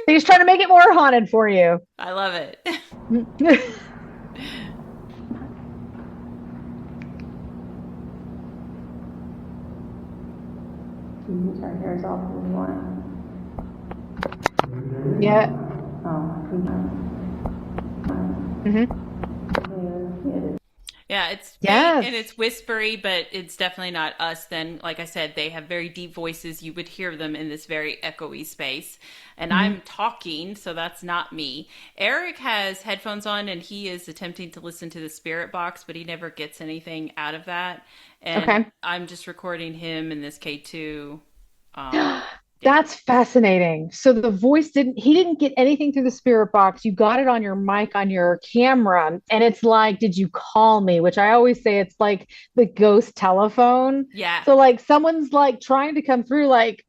He's trying to make it more haunted for you. I love it. Use our hair as often as you want. Yeah. Yeah, it's faint and it's whispery, but it's definitely not us. Then, like I said, they have very deep voices. You would hear them in this very echoey space. And I'm talking, so that's not me. Eric has headphones on, and he is attempting to listen to the spirit box, but he never gets anything out of that. And I'm just recording him in this K2. That's fascinating. So the voice he didn't get anything through the spirit box. You got it on your mic, on your camera. And it's like, did you call me? Which I always say it's like the ghost telephone. Yeah. So like someone's like trying to come through like,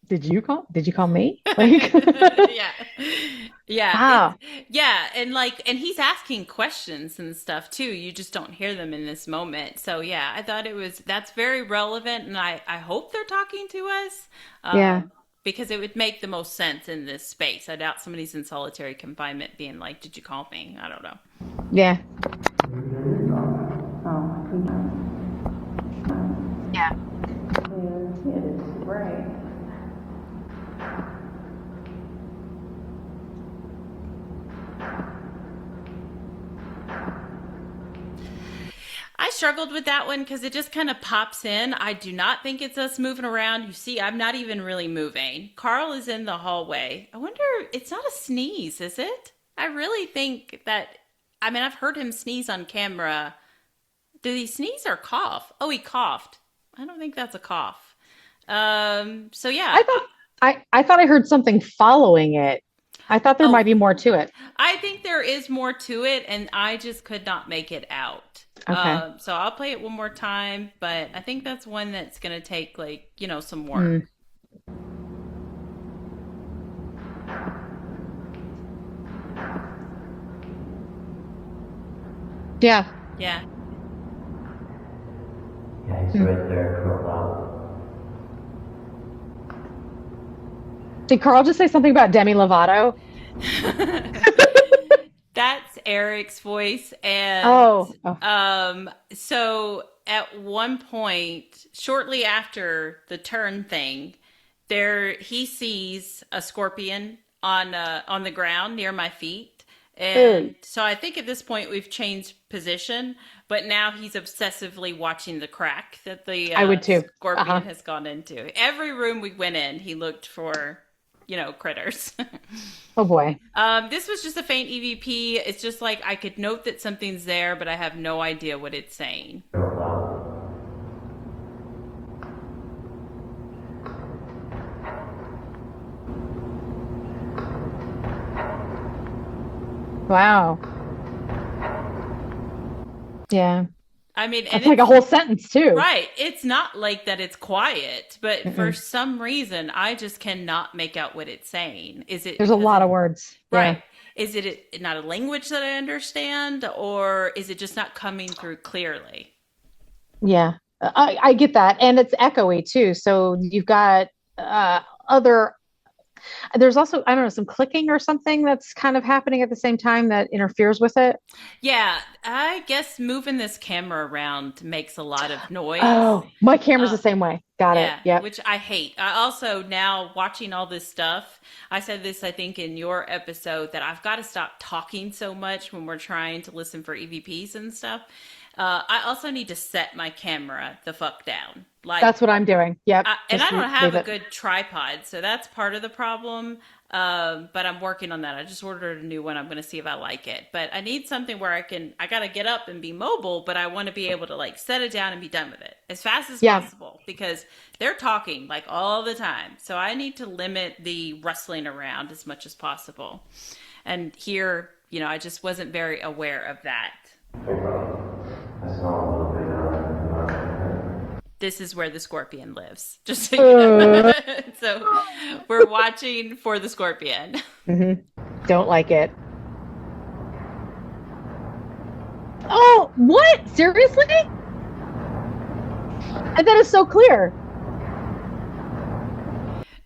did you call me? Like, yeah. Yeah. Wow. And he's asking questions and stuff too. You just don't hear them in this moment. So yeah, I thought that's very relevant, and I hope they're talking to us. Because it would make the most sense in this space. I doubt somebody's in solitary confinement being like, did you call me? I don't know. Yeah. Yeah. It is right. struggled with that one because it just kind of pops in. I do not think it's us moving around. You see, I'm not even really moving. Carl is in the hallway. I wonder, it's not a sneeze, is it? I really think that, I mean, I've heard him sneeze on camera. Did he sneeze or cough? Oh, he coughed. I don't think that's a cough. So yeah. I thought I heard something following it. I thought there might be more to it. I think there is more to it, and I just could not make it out. Okay. So I'll play it one more time, but I think that's one that's going to take, like, some work. Yeah. Yeah. Yeah, he's right there for a while. Did Carl just say something about Demi Lovato? That's Eric's voice. And so at one point, shortly after the turn thing, he sees a scorpion on the ground near my feet. And so I think at this point we've changed position, but now he's obsessively watching the crack that the I would too. Scorpion has gone into. Every room we went in, he looked for, critters. Oh boy. This was just a faint EVP. It's just like I could note that something's there, but I have no idea what it's saying. Wow. Yeah. I mean, it's like a whole sentence too. Right. It's not like that it's quiet, but for some reason, I just cannot make out what it's saying. There's a lot of words. Right. Yeah. Is it not a language that I understand, or is it just not coming through clearly? Yeah, I get that. And it's echoey too. So you've got there's also, I don't know, some clicking or something that's kind of happening at the same time that interferes with it. Yeah, I guess moving this camera around makes a lot of noise. Oh, my camera's the same way. Got it. Yeah. Which I hate. I also, now watching all this stuff, I said this, I think, in your episode, that I've got to stop talking so much when we're trying to listen for EVPs and stuff. I also need to set my camera the fuck down. Like, that's what I'm doing. Yep. And I don't have a good tripod, so that's part of the problem. But I'm working on that. I just ordered a new one. I'm going to see if I like it. But I need something where I got to get up and be mobile, but I want to be able to like set it down and be done with it as fast as possible, because they're talking like all the time. So I need to limit the rustling around as much as possible. And here, I just wasn't very aware of that. This is where the scorpion lives. Just so you know. So we're watching for the scorpion. Mm-hmm. Don't like it. Oh, what? Seriously? And that is so clear.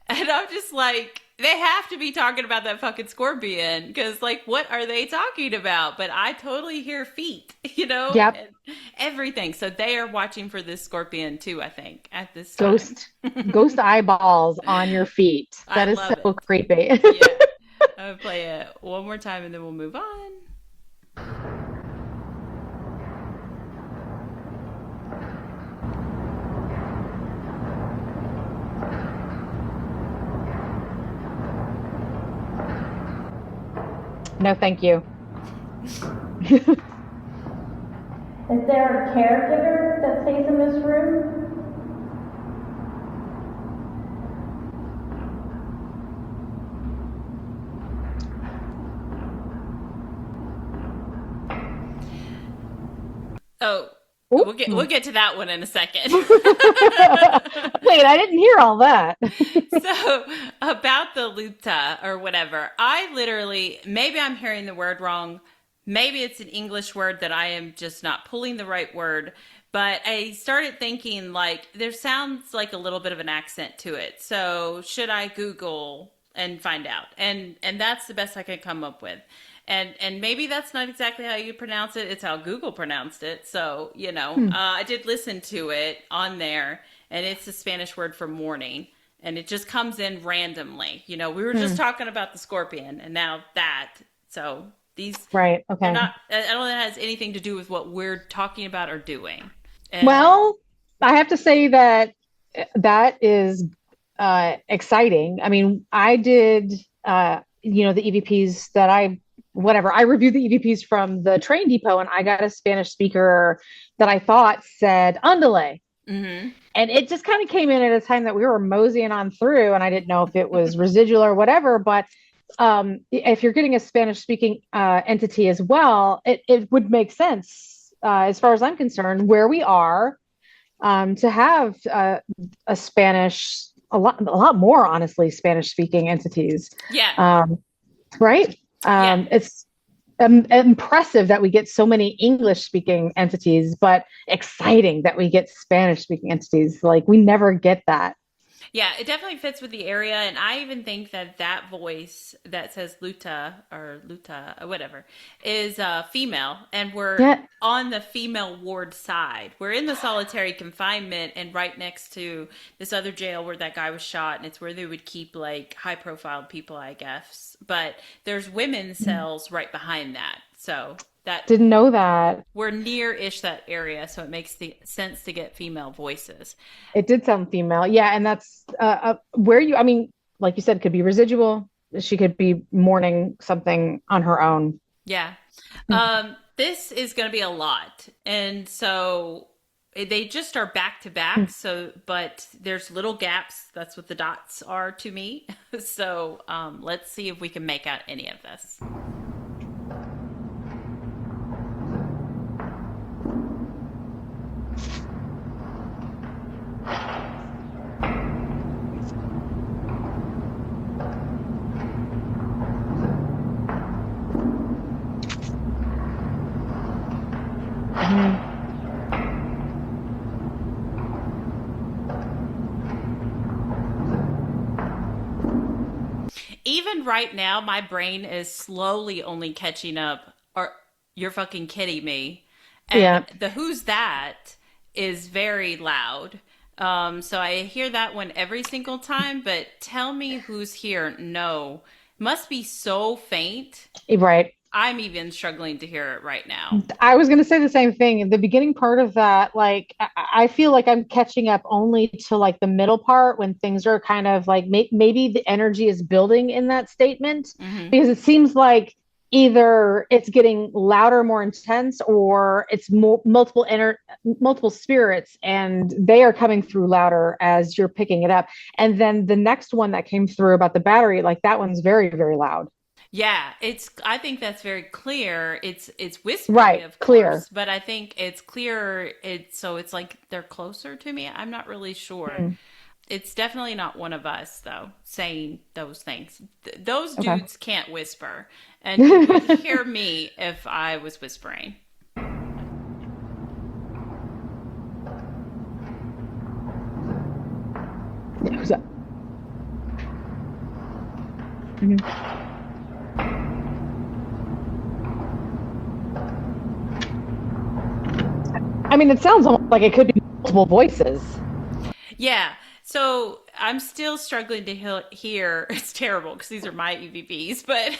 And I'm just like, they have to be talking about that fucking scorpion, because, like, what are they talking about? But I totally hear feet, Yep. and everything. So they are watching for this scorpion too, I think, at this time. Ghost eyeballs on your feet. That is so creepy. Yeah. I'll play it one more time and then we'll move on. No, thank you. Is there a caregiver that stays in this room? Oh, we'll get to that one in a second. Wait, I didn't hear all that. So about the luta or whatever, I literally, maybe I'm hearing the word wrong. Maybe it's an English word that I am just not pulling the right word. But I started thinking, like, there sounds like a little bit of an accent to it. So should I Google and find out? And that's the best I could come up with. And maybe that's not exactly how you pronounce it. It's how Google pronounced it. So, I did listen to it on there, and it's a Spanish word for morning. And it just comes in randomly. We were just talking about the scorpion, and now that. So These Right. they're Okay. not. I don't think that has anything to do with what we're talking about or doing. And Well, I have to say that that is exciting. I mean, I did, the EVPs that I reviewed the EVPs from the train depot, and I got a Spanish speaker that I thought said "andale," mhm. and it just kind of came in at a time that we were moseying on through, and I didn't know if it was residual or whatever. But if you're getting a Spanish speaking entity as well, it would make sense, as far as I'm concerned, where we are, to have a Spanish, a lot more, honestly, Spanish speaking entities. Yeah. Right? Yeah. It's impressive that we get so many English speaking entities, but exciting that we get Spanish speaking entities. Like, we never get that. Yeah, it definitely fits with the area, and I even think that that voice that says Luta, or whatever, is female, and we're Yeah. on the female ward side. We're in the solitary confinement, and right next to this other jail where that guy was shot, and it's where they would keep like high-profile people, I guess. But there's women's cells right behind that, so that Didn't know that. we're near-ish that area, so it makes the sense to get female voices. It did sound female. Yeah. And that's where I mean, like you said, it could be residual. She could be mourning something on her own. Yeah. This is going to be a lot. And so they just are back to back. So, but there's little gaps. That's what the dots are to me. So let's see if we can make out any of this. Even right now, my brain is slowly only catching up. Or you're fucking kidding me. And Yeah. the who's that is very loud. So I hear that one every single time, but tell me who's here. No. Must be so faint. Right. I'm even struggling to hear it right now. I was going to say the same thing. The beginning part of that, like, I feel like I'm catching up only to like the middle part when things are kind of like maybe the energy is building in that statement, Mm-hmm. because it seems like either it's getting louder, more intense, or it's multiple spirits, and they are coming through louder as you're picking it up. And then the next one that came through about the battery, like that one's very, very loud. Yeah, I think that's very clear. It's whispery, Right, of clear. course, but I think it's clear. It's like they're closer to me. I'm not really sure. It's definitely not one of us though saying those things. Those Okay. dudes can't whisper, and you would hear me if I was whispering. Who's that? Mhm. I mean, it sounds almost like it could be multiple voices. Yeah. So I'm still struggling to hear. It's terrible because these are my EVPs, but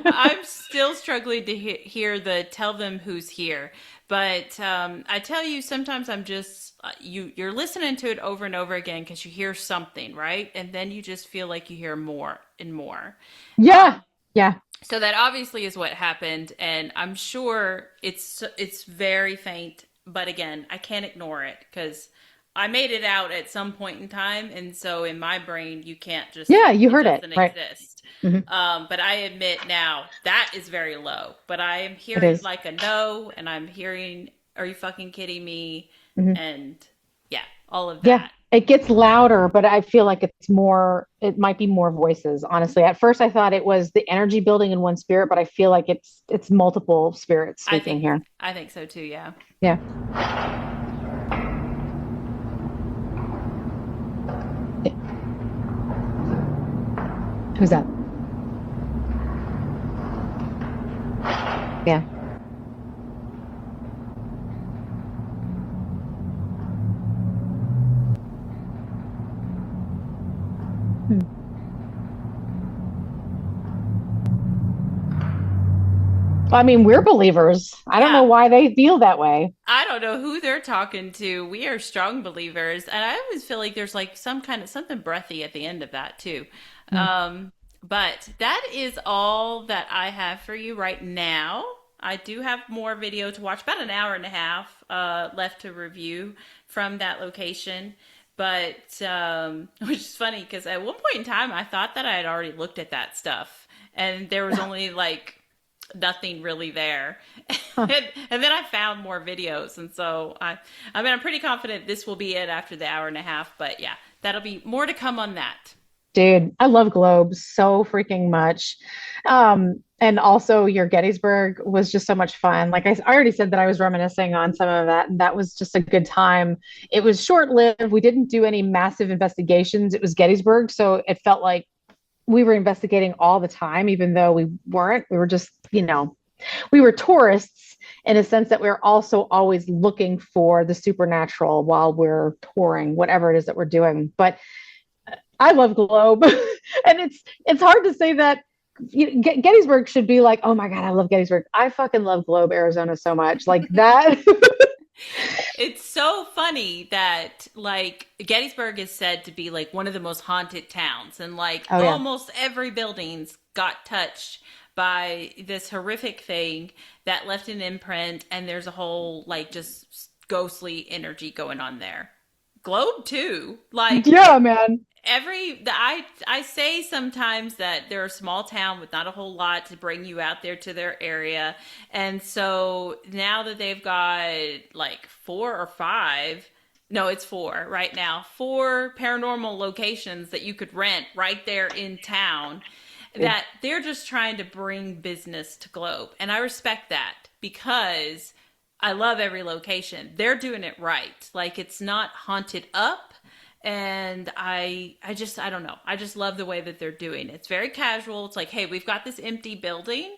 I'm still struggling to hear the tell them who's here. But I tell you, sometimes I'm just you're listening to it over and over again because you hear something, right? And then you just feel like you hear more and more. Yeah. Yeah. So that obviously is what happened, and I'm sure it's very faint. But again, I can't ignore it because I made it out at some point in time, and so in my brain, you can't just You heard it, doesn't right? exist. Mhm. But I admit now that is very low. But I am It hearing is. like a no, and I'm hearing, "Are you fucking kidding me?" Mhm. And yeah, all of Yeah. that. It gets louder, but I feel like it might be more voices, honestly. At first I thought it was the energy building in one spirit, but I feel like it's multiple spirits speaking here. I think so too. Yeah. Yeah. Who's that? Yeah. I mean, we're believers. I don't know Yeah. why they feel that way. I don't know who they're talking to. We are strong believers, and I always feel like there's like some kind of something breathy at the end of that too. Mm. But that is all that I have for you right now. I do have more video to watch, about an hour and a half left to review from that location. But which is funny because at one point in time, I thought that I had already looked at that stuff, and there was only like nothing really there. And then I found more videos, and so I mean, I'm pretty confident this will be it after the hour and a half. But yeah, that'll be more to come on that. Dude, I love Globe so freaking much. And also your Gettysburg was just so much fun. Like I already said that I was reminiscing on some of that, and that was just a good time. It was short-lived. We didn't do any massive investigations. It was Gettysburg, so it felt like we were investigating all the time, even though we weren't. We were just, we were tourists in a sense that we're also always looking for the supernatural while we're touring, whatever it is that we're doing. But I love Globe, and it's hard to say that Gettysburg should be like, oh my God, I love Gettysburg. I fucking love Globe, Arizona so much. Like that. It's so funny that like Gettysburg is said to be like one of the most haunted towns, and like Oh, yeah. almost every building's got touched by this horrific thing that left an imprint, and there's a whole like just ghostly energy going on there. Globe too. Like Yeah, man. I say sometimes that they're a small town with not a whole lot to bring you out there to their area. And so now that they've got like 4 or 5, no, it's 4 right now, 4 paranormal locations that you could rent right there in town, that they're just trying to bring business to Globe. And I respect that because I love every location. They're doing it right. Like it's not haunted up. And I don't know. I just love the way that they're doing it. It's very casual. It's like, hey, we've got this empty building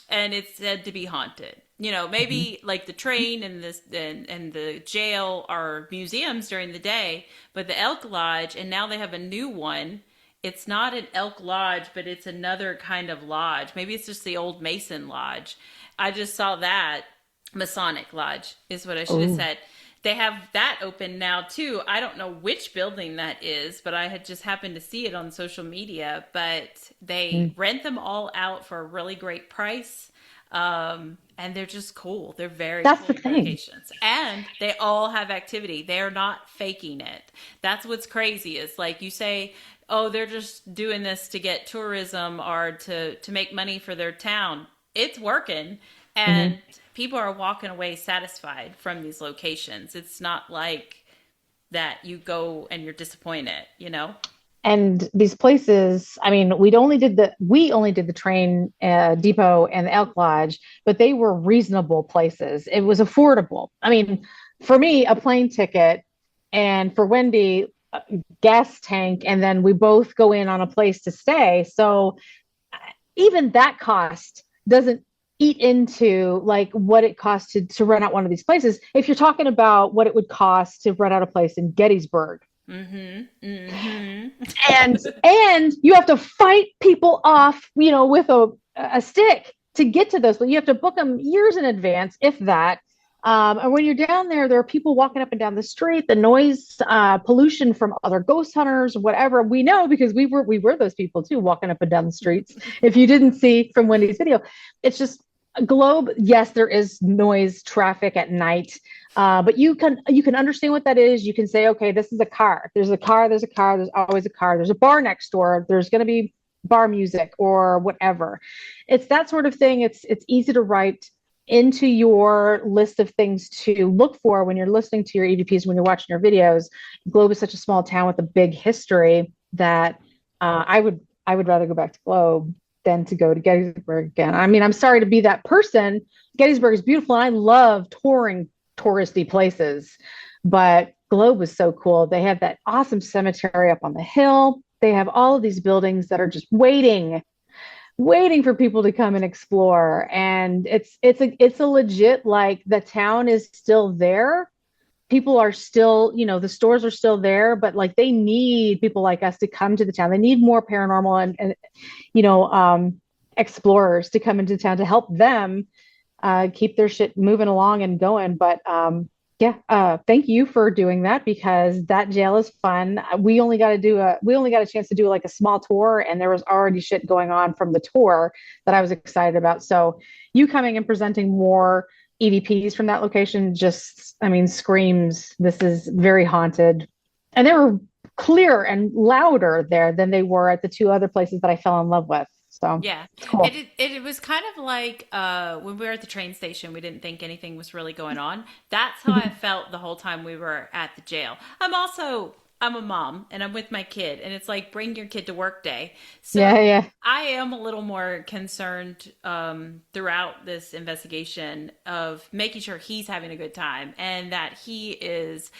and it's said to be haunted. Maybe like the train and this and the jail are museums during the day, but the Elk Lodge, and now they have a new one. It's not an Elk Lodge, but it's another kind of lodge. Maybe it's just the old Mason Lodge. I just saw that. Masonic Lodge is what I should have said. They have that open now too. I don't know which building that is, but I had just happened to see it on social media. But they rent them all out for a really great price. And they're just cool. They're very That's cool the thing. locations. And they all have activity. They're not faking it. That's what's crazy is like you say, oh, they're just doing this to get tourism or to make money for their town. It's working. And people are walking away satisfied from these locations. It's not like that you go and you're disappointed, And these places, I mean, we only did the train depot and the Elk Lodge, but they were reasonable places. It was affordable. I mean, for me, a plane ticket, and for Wendy, a gas tank, and then we both go in on a place to stay. So even that cost doesn't eat into like what it costs to rent out one of these places. If you're talking about what it would cost to rent out a place in Gettysburg, and you have to fight people off, with a stick to get to those, but you have to book them years in advance, if that. And when you're down there, there are people walking up and down the street, the noise, pollution from other ghost hunters, whatever. We know because we were those people too, walking up and down the streets. If you didn't see from Wendy's video, it's just Globe. Yes, there is noise, traffic at night, but you can understand what that is. You can say, okay, this is a car. There's a car. There's a car. There's always a car. There's a bar next door. There's going to be bar music or whatever. It's that sort of thing. It's easy to write into your list of things to look for when you're listening to your EVPs, when you're watching your videos. Globe is such a small town with a big history that I would rather go back to Globe than to go to Gettysburg again. I mean, I'm sorry to be that person. Gettysburg is beautiful, and I love touring touristy places, but Globe was so cool. They have that awesome cemetery up on the hill. They have all of these buildings that are just waiting for people to come and explore. And it's a legit, like, the town is still there. People are still, the stores are still there, but like they need people like us to come to the town. They need more paranormal and explorers to come into town to help them keep their shit moving along and going. But thank you for doing that because that jail is fun. We only got a chance to do like a small tour, and there was already shit going on from the tour that I was excited about. So you coming and presenting more EVPs from that location just, I mean, screams this is very haunted. And they were clearer and louder there than they were at the two other places that I fell in love with. So Yeah, it's cool. it was kind of like when we were at the train station, we didn't think anything was really going on. That's how I felt the whole time we were at the jail. I'm a mom and I'm with my kid, and it's like bring your kid to work day. So Yeah. I am a little more concerned throughout this investigation of making sure he's having a good time and that he is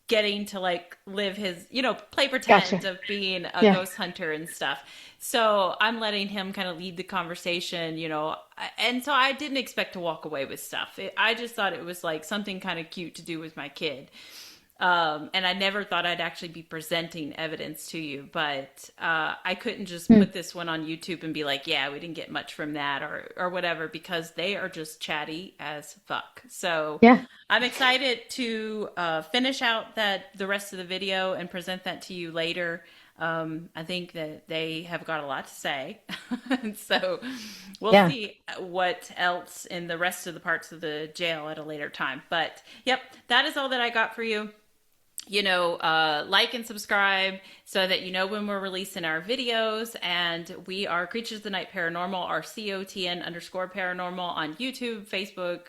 getting to like live his, play pretend Gotcha. of being a Yeah. ghost hunter and stuff. So I'm letting him kind of lead the conversation, and so I didn't expect to walk away with stuff. I just thought it was like something kind of cute to do with my kid. And I never thought I'd actually be presenting evidence to you, but I couldn't just put this one on YouTube and be like, yeah, we didn't get much from that or whatever, because they are just chatty as fuck. So Yeah. I'm excited to finish out the rest of the video and present that to you later. I think that they have got a lot to say. And so we'll see what else in the rest of the parts of the jail at a later time. But yep, that is all that I got for you. Like and subscribe so that you know when we're releasing our videos. And we are Creatures of the Night Paranormal, our COTN_paranormal on YouTube, Facebook,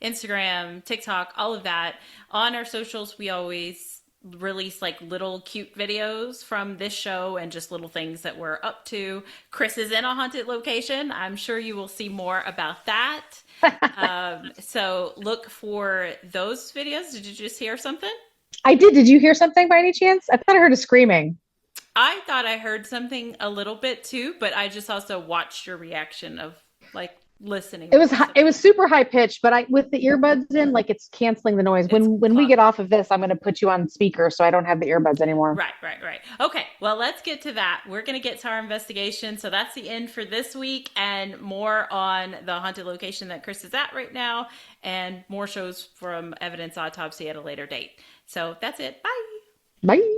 Instagram, TikTok, all of that. On our socials, we always release like little cute videos from this show and just little things that we're up to. Chris is in a haunted location. I'm sure you will see more about that. So look for those videos. Did you just hear something? I did. Did you hear something by any chance? I thought I heard a screaming. I thought I heard something a little bit too, but I just also watched your reaction of like listening. It was super high pitched, but with the earbuds in, like it's canceling the noise. When we get off of this, I'm going to put you on speaker so I don't have the earbuds anymore. Right. Okay, well, let's get to that. We're going to get to our investigation. So that's the end for this week, and more on the haunted location that Chris is at right now, and more shows from Evidence Autopsy at a later date. So that's it. Bye. Bye.